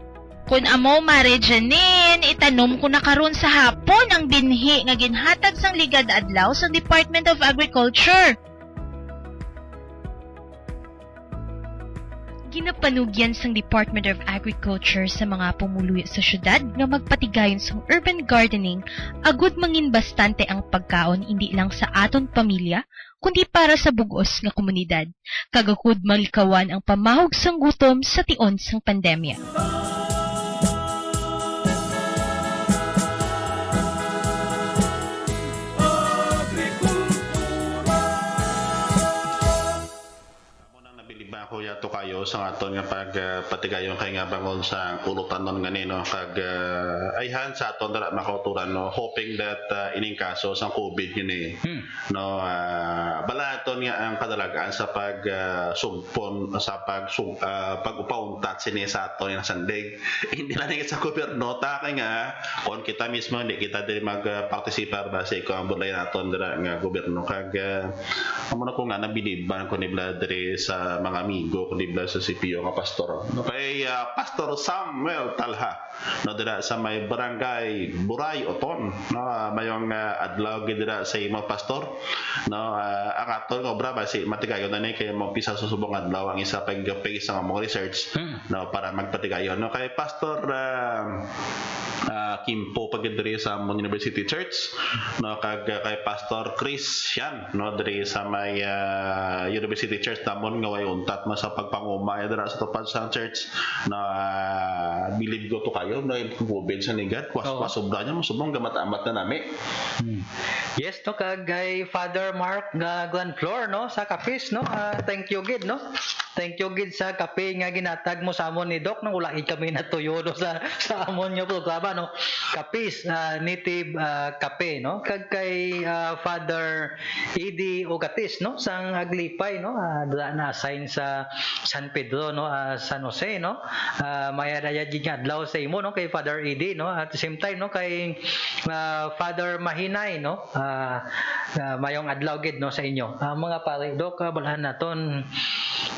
Kun amo Mare Janine, itanom ko na karon sa hapon ang binhi nga ginhatag sang ligad adlaw sa Department of Agriculture. Ginapanugyan sang Department of Agriculture sa mga pumuluyo sa syudad nga magpatigayon sa urban gardening agud mangin bastante ang pagkaon hindi lang sa aton pamilya kundi para sa bugos nga komunidad. Kagakod malikawan ang pamahog sang gutom sa tion sang pandemya. Ako yato kayo sa aton nga pagpatigayon kay nga bangon sa ulutanon ganino kag ayhan sa aton dara makauturan no hoping that ining kaso sa COVID yun no balaton nga ang kadalagan sa sugpon sa pag-upauntat sini sa aton nga sandig hindi lang sa gobyerno ta kay nga kon kita mismo hindi kita dili magpartisipar ba sa iko ang bulay naton dara nga gobyerno kag amo na ko nga nabiliban ko ni Bladre sa mga amigo kundi bla sa CPO nga pastor no kay Pastor Samuel Talha no dira sa may barangay Buray Oton no mayong adlaw gid dira sa imo pastor no ang aton obra ba si matigayon na ni kay mo pisa sa subong adlaw ang isa pag-phase nga mo research no para magpatigayon no kay Pastor Kimpo pagdiri sa Mon University Church no kag kay Pastor Christian no diri sa may University Church tamon nga way untat mo sa pagpangumay dira sa tupad sa church na believe ko to kayo na COVID sa nigat was sobra nya mo subong gamat-amat na nami. Yes no kagay Father Mark Glanflor no sa Kapis no thank you gid no. Thank you gid sa kape nga ginatag mo sa amon ni Doc nang ulai kami natuyo no sa amon nga programa no. Kapis native kape no kag kay Father Edi Ogatis no sang Aglipay no na assign sa San Pedro no San Jose no mayadaya gid nga adlaw sa imo no kay Father Edi no at the same time no kay Father Mahinay no mayong adlaw gid no sa inyo mga pare Doc balahan naton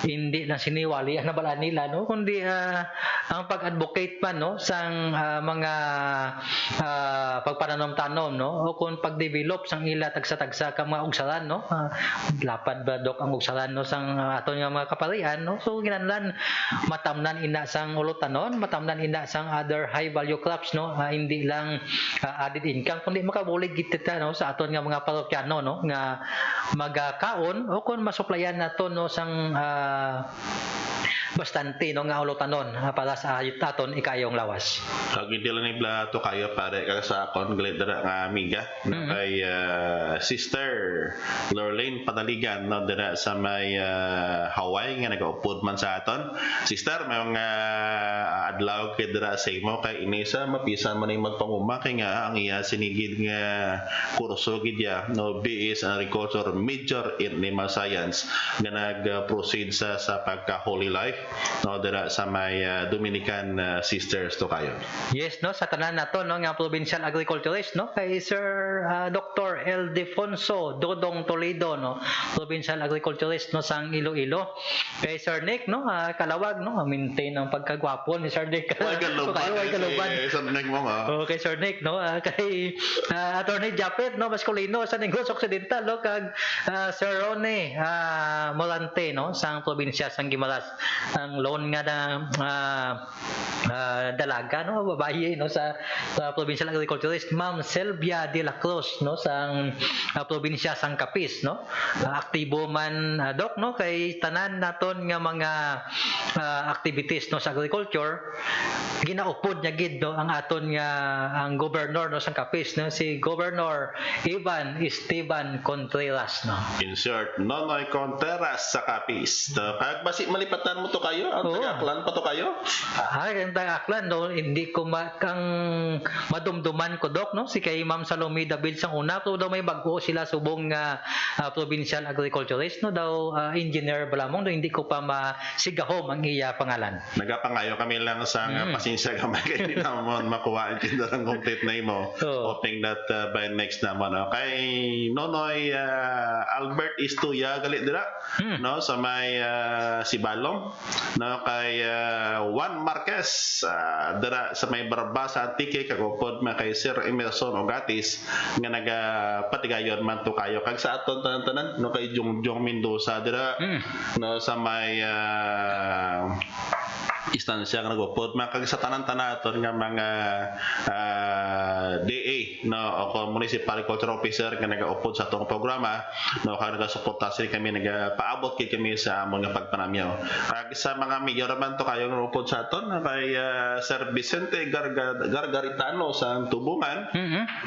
hindi na siniwali ang nabala nila no kundi ang pag-advocate pa no sang mga pagpananom-tanom no o kung pag-develop sang ila tagsa-tagsa ka mga ugsaran no lapad ba Dok ang ugsaran no sang aton nga mga kaparian no so ginanlan matamnan ina sang ulutanon matamnan ina sang other high value crops no hindi lang added income kundi makabulig kita no sa aton nga mga parokyano no nga magakaon o kung masuplayan naton no sang bastante no nga ulutanon para sa aton ikayong lawas. Kag hindi lang ibla to kayo pare kag sa akon galit dira nga amiga kay Sister Lorraine Panaligan no dira sa may Hawaii nga nagaupod man sa aton. Sister mayong adlaw kay dira sa imo kay inisa mapisan man ning magpanguma kay nga ang iya sinigid nga kurso gid ya no BS Agriculture Major in Animal Science nga nag-proceed sa pagka Holy Life no dira sa may Dominican sisters to kayo. Yes, no, sa tanan nato no nga provincial agriculturist no kay Sir Dr. Ildefonso Dodong Toledo no, provincial agriculturist no sang Iloilo. Kay Sir Nick no, kalawag no, maintain ang pagkagwapo ni Sir Nick. Wag kaluban. Wag kaluban. Sa nag mo nga. Okay, Sir Nick, no? Kay Attorney Japet, no? Maskulino sa Negros Occidental, no? Kag Sir Ronnie Molante, no? Sang probinsya, sang Guimaras. Ang loan nga na dalaga, no? Babae, no? Sa provincial agriculturist, Ma'am Selvia de la Cruz, no? Sang probinsya, sang Capiz, no? Aktibo man, Doc, no? Kay tanan naton nga mga activities, no? Sa agriculture, ginaupod niya gid no ang aton nga ang governor no sa Capiz no si Governor Ivan Esteban Contreras no. In short, Nonoy Contreras sa Capiz. Kag basi malipatan mo to kayo? Ang Oo. taga-Aklan pa to kayo? Ang Aklan no hindi ko kang madumduman ko Doc no si kay Ma'am Salome David sang una pero daw may bago sila subong nga provincial agriculturist no daw engineer balamong no hindi ko pa masigahom ang iya pangalan. Nagapangayo kami lang sa pasensya ka kay di naman makuha ang tindahan complete na imo. Oo. Hoping that by next naman. Kay Nonoy Albert Istuya galit dira no sa may Sibalom no kay Juan Marquez dira sa may Barbasa Antique kagupod man kay Sir Emerson Ogatis nga nagapatigayon man to kayo kag sa aton tanan no kay Jongjong Mendoza dira no sa may istansya nga nagupod makag sa tanan-tanaton nga mga DA no o municipal agriculture officer nga nagaupod sa atong programa no kag nagasuporta sila kami nagapaabot kay kami sa among nga pagpanamyaw kag sa mga mayor man to kayo nga upod sa aton kay Sir Vicente Gargaritano sa Tubungan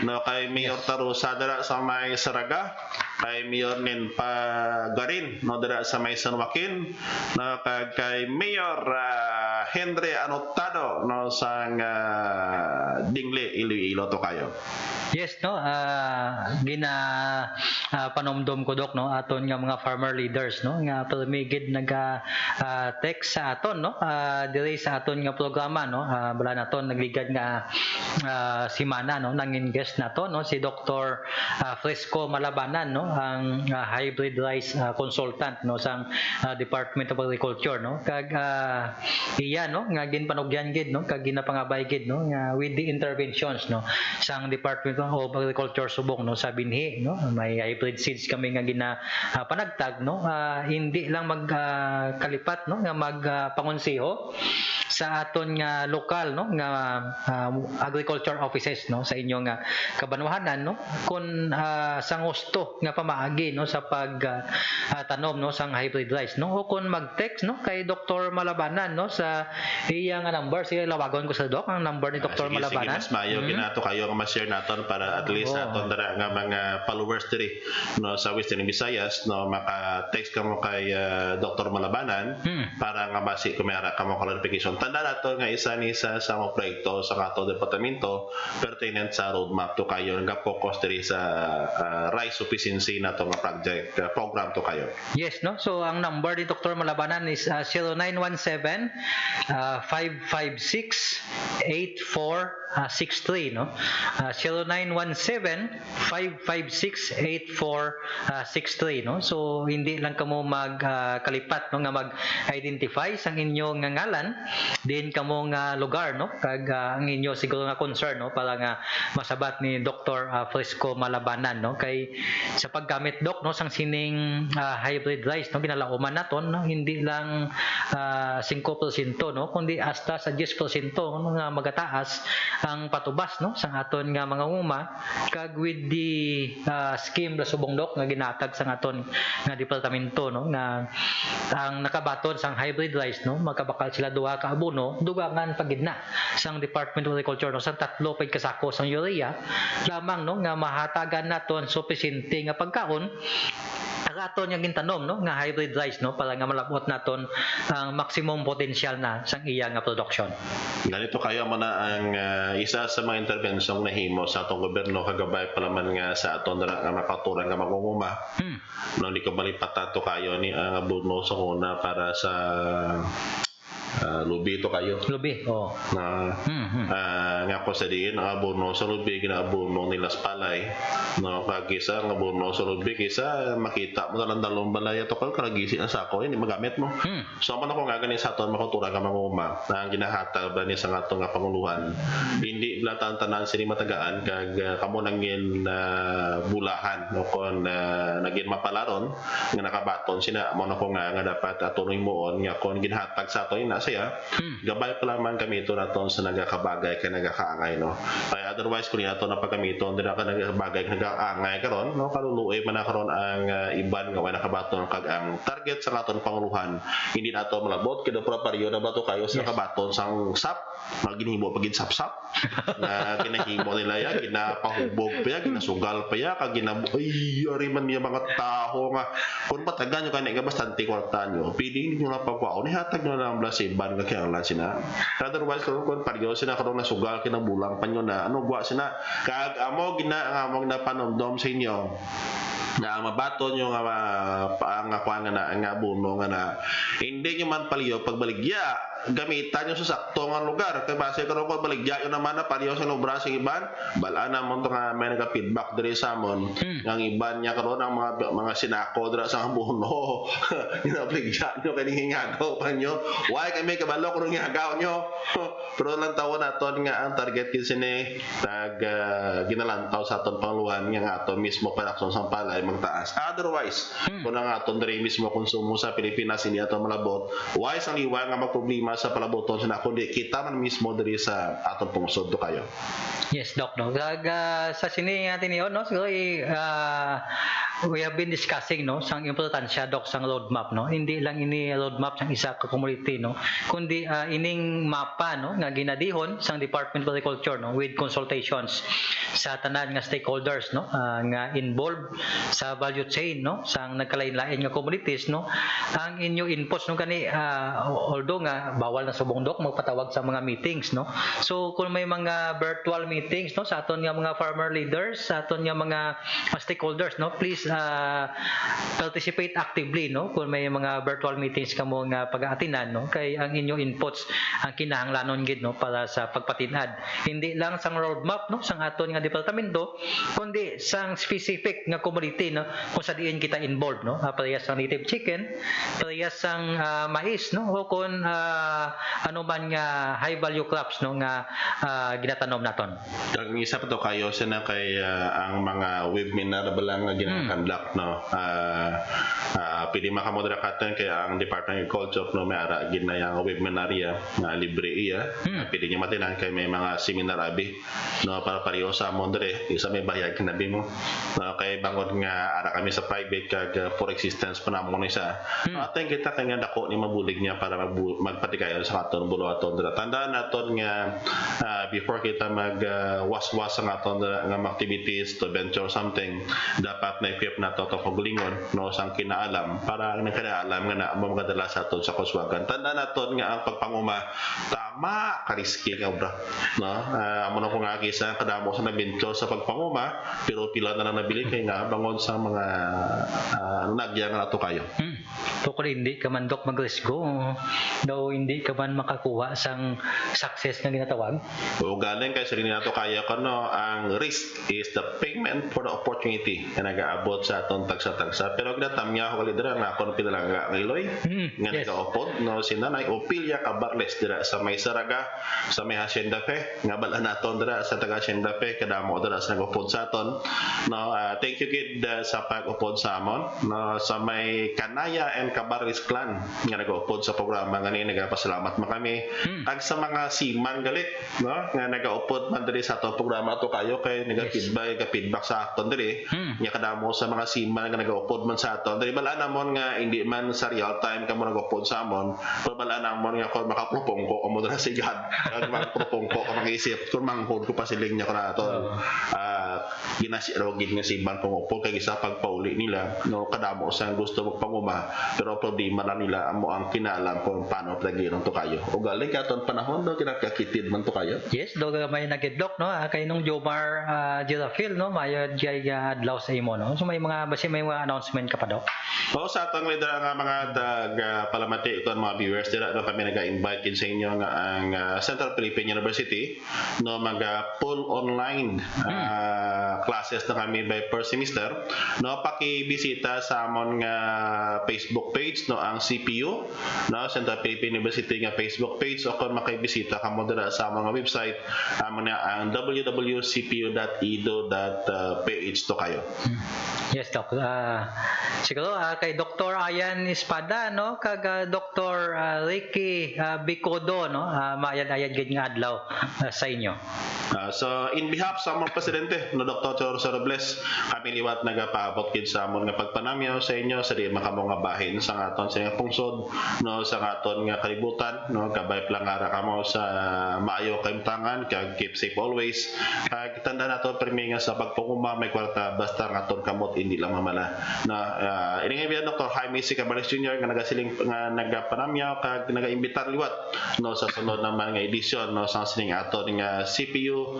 no kay Mayor Tarusa dira sa may Saraga kay Mayor Nin Pagarin no dira sa may San Joaquin no kag kay Mayor Henry Anotado no sang Dingle Iloilo to kayo. Yes no panomdom ko Doc no aton nga mga farmer leaders no nga permigid naga text sa aton no diri sa aton nga programa no bala naton nagligad nga simana no nangin guest nato no si Dr. Fresco Malabanan no ang hybrid rice consultant no sang Department of Agriculture no kag iya no nga ginpanugyan gid no kag ginapangabay gid no nga with the interventions no sang Department of Agriculture subong no sa binhi no may hybrid seeds kami nga panagtag no hindi lang magkalipat no nga magpangonseho sa aton nga lokal no nga agriculture offices no sa inyong kabanwahanan no kun sang gusto nga pamaagi no sa pagtanom no sang hybrid rice no o kun mag-text no kay Dr. Malabanan no sa iya nga number sige lawagon ko sa Doc ang number ni Dr. Malabanan. Sige, mas mayo ginato kayo nga ma-share naton para at least aton dara nga mga followers diri no sa Western Visayas no maka-text kamo kay Dr. Malabanan para nga basi kumara kamo clarification tanda nato nga isa ni sa mga proyekto sa ato departamento pertinent sa roadmap to kayo nga focus diri sa rice sufficiency nato nga project program to kayo. Yes no so ang number ni Dr. Malabanan is 0917 556 8463 no 0917-556-8463 no so hindi lang kamo magkalipat no nga mag-identify sang inyong nga ngalan din kamo nga lugar no kag ang inyo siguro nga concern no para nga masabat ni Dr. Fresco Malabanan no kay sa paggamit Doc no sang sining hybrid rice no ginalauman naton no hindi lang 5% no kundi hasta sa 10% no nga magataas ang patubas no sang aton nga mga uma kag with the scheme na subong Doc nga ginatag sang aton nga departamento no nga ang nakabaton sang hybrid rice no makabakal sila duha ka abono dugangan pagidna sang Department of Agriculture no sang 3 pay kasako sang urea lamang no nga mahatagan naton supisente nga pagkaon Sa aton yung gintanom no nga hybrid rice no para nga malabot naton ang maximum potential na sang iya nga production. Ganito kayo mo na ang isa sa mga intervensyong nahimo sa atong gobyerno kagabay pa naman nga sa aton nga makaturan nga magmumuma. No di ko malipat ato kayo ni ang abono sa kuna para sa lubi to kayo. Lubi. Oh. Na nga ko sa diin ang abono sa lubi ginaabono nila sa palay no kagisa ang abono sa lubi kisa makita mo lang dalong balay to kalagisi na sako hindi magamit mo so man ako nga ganin sa aton makutura ka manguma na ang ginahatag ba ni sa aton nga panguluhan hindi blatan tanan sini matagaan kag kamo nangin bulahan no kon nagin mapalaron nga nakabaton sina mo na ko nga dapat atunoy moon nga kon ginahatag sa aton na siya gabay pa lamang kami ito naton sa nagakabagay ka nagakaangay no kaya otherwise kung nato na pagkamiton dira ka nagakabagay nagakaangay karon no kaluluoy man na karon ang iban nga wala nakabaton kag ang target sa aton panguluhan hindi nato malabot kada properyo na bato kayo sa nakabaton sang sap maginhimo pagin sap-sap na ginahimo nila ya ginapahubog pa ya ginasugal pa ya kag ay ari man niya mga taho nga kun patagan nyo kanay nga bastante kwarta nyo pili niyo na pagkwao ni hatag nyo na ang blasiban nga kaya lang sina otherwise kung paryo sina karon na sugal kinabulang pa nyo na ano gwa sina kag amo among na panomdom sa inyo na mabato nyo nga kuha nga buno nga na hindi nyo man paliyo pagbaligya gamitan nyo sa sakto nga lugar kay base karon ko baligya yun naman na paliyo sa lubra sa iban balaan mo nga may nagka-feedback diri sa amon ang iban niya karon ang mga sinako dira sa buno ginabaligya nyo kay hingagaw pa nyo why kay may kabalo kung hingagaw nyo pero lang tawon naton nga ang target kisini tag ginalantaw sa aton pangluhan nga aton mismo production sa palay magtaas otherwise kung ang aton diri mismo konsumo sa Pilipinas hindi aton malabot why sang liwa nga magproblema sa palaboton sa kundi kita man mismo diri sa aton pungsod to kayo. Yes, Doc. No? Sa sini natin yun, no? So, we have been discussing no sang importansya Doc sang roadmap no hindi lang ini roadmap sang isa ka community no kundi ining mapa no nga ginadihon sang Department of Agriculture no with consultations sa tanan nga stakeholders no nga involved sa value chain no sang nagkalain-lain nga communities no ang inyo inputs no kani although nga bawal na subong Doc magpatawag sa mga meetings no so kung may mga virtual meetings no sa aton nga mga farmer leaders sa aton nga mga stakeholders no please participate actively no kung may mga virtual meetings kamo nga pag-aatinan no kay ang inyong inputs ang kinahanglanon gid no para sa pagpatinad hindi lang sang roadmap no sang aton nga departamento kundi sang specific nga community no kung sa diin kita involved no parehas sang native chicken parehas sang mais no o kung ano man nga high value crops no nga ginatanom naton. Ang isa pa to kayo sana kay ang mga webinar balang nga ginakandak no pili makamodera katan kay ang Department of Agriculture no may ara gid na yang webinarya na libre iya pili niya matinan kay may mga seminar abi no para pareho sa amon dire isa may bayad kinabi mo kay bangod nga ara kami sa private kag for existence pa namon isa aten kita kay nga dako ni mabulig niya para magpatikayon sa aton buluhaton dira tandaan naton nga before kita mag waswas ang aton nga activities to venture something dapat na equip nato to paglingon no sang kinaalam para nagkaalam nga na magadala sa aton sa kuswagan tandaan naton nga ang pagpanguma tama ka risky nga obra no amo na ko nga kisa kadamo sa nagventure sa pagpanguma pero pila na lang nabili kay nga bangon sa mga nagya nga nato kayo Tukol hindi ka man Doc mag-risko daw hindi ka man makakuha sang success nga ginatawag o galing kay sarili nato kaya no ang risk is the payment for the opportunity na nagaabot sa aton tagsa-tagsa pero ginatam niya ako dira nga ako pinalaga ng Iloy nga nagaupod no si Nanay Opilia Cabarles dira sa may Saraga sa may Hacienda Fe nga bala naton dira sa taga Hacienda Fe kadamo dira sa nagupod sa aton no thank you kid sa pag-upod sa amon no sa may Kanaya and Cabarles clan nga nagaupod sa programa nga ni nagapasalamat man kami ag sa mga siman galit no nga nagaupod man diri sa ato programa to kayo kay nagafeedback sa aton diri nya kadamo sa mga siman nga nagaupod man sa aton diri balaan namon nga hindi man sa real time kamo nagaupod sa amon pero balaan namon nga kon makapropong ko amo dira sigad kag makapropong ko ka mag-isip kung manghod ko pa siling nya kana aton ginasirogin nga si Ban Pangupol kay isa pagpauli nila no kadamo sa gusto magpanguma pero problema na nila amo ang kinaalam kung paano tagiron to kayo. O galing katon panahon do kinakakitid man to kayo. Yes, do may nagidlok no kay nung Jomar Girafil no mayo jay adlaw sa imo no. So may mga basi may mga announcement ka pa do. O sa atong leader nga mga palamati kon mga viewers dira no kami naga-invite kin sa inyo nga ang Central Philippine University no full online classes na kami by per semester no pakibisita sa amon nga Facebook page no ang CPU no Central Philippine University nga Facebook page o kon makibisita kamo dira sa among website amo na ang www.cpu.edu.ph to kayo. Yes, Doc. Siguro kay Dr. Ayan Espada no kag Dr. Ricky Bicodo no maayad-ayad gid nga adlaw sa inyo. So in behalf sa among presidente no Dr. Cholo Robles kami liwat nagapaabot gid sa amon nga pagpanamyaw sa inyo sa di makamo nga bahin sa aton sa nga pungsod no sa aton nga kalibutan no kabay plangara kamo sa maayo kaimtangan kag keep safe always kag tanda nato permi nga sa pagpunguma may kwarta basta nga aton kamot hindi lang mamala na ini nga biyan Dr. Jaime C. Cabares Jr. nga nagasiling nga nagapanamyaw kag nagaimbitar liwat no sa sunod naman nga edisyon no sa sining aton nga CPU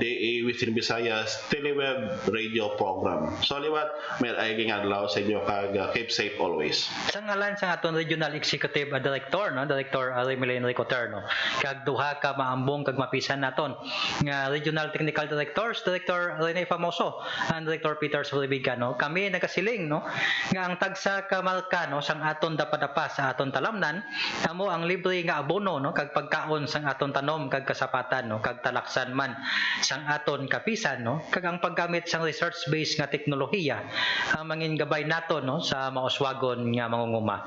DA within Visayas Teleweb radio program. So liwat may ayong adlaw sa inyo kag keep safe always. Sa ngalan sa aton Regional Executive Director no Director Remilene Ricoter no kag duha ka maambong kag mapisan naton nga Regional Technical Directors Director Rene Famoso and Director Peter Solibiga no kami nagasiling no nga ang tagsa ka marka no sang aton dapadapa sa aton talamnan amo ang libre nga abono no kag pagkaon sang aton tanom kag kasapatan no kag talaksan man sang aton kapisan no kag ang paggamit sang research based nga teknolohiya ang mangin gabay nato no sa mauswagon nga mangunguma.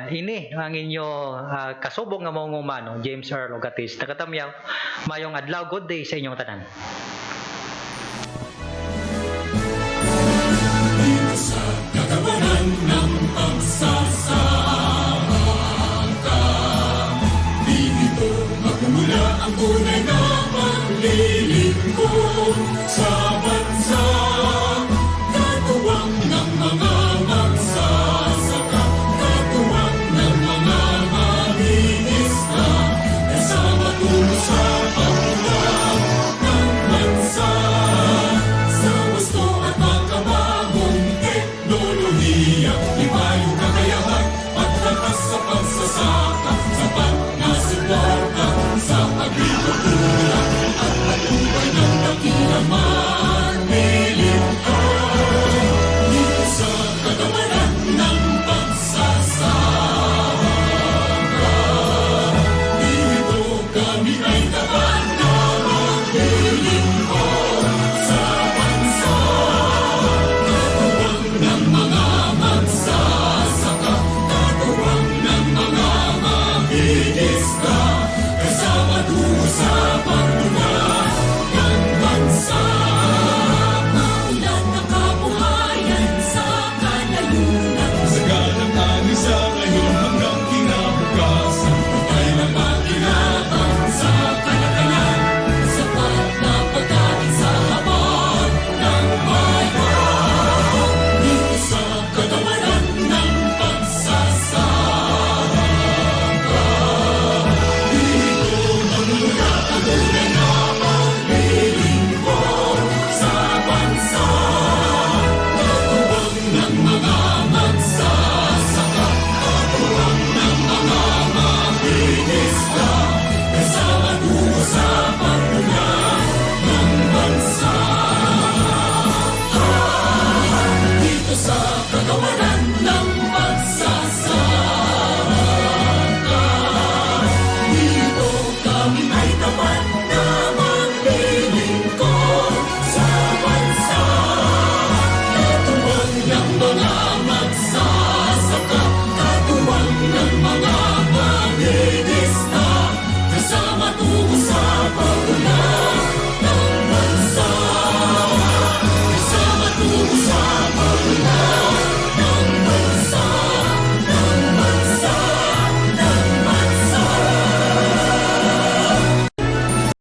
Ini ang inyo kasubong nga mangunguma no James Earl Ogatis nagatamyaw mayong adlaw good day sa inyong tanan. Kagawaran ng pagsasaka dito magmumula ang tunay na paglilingkod sa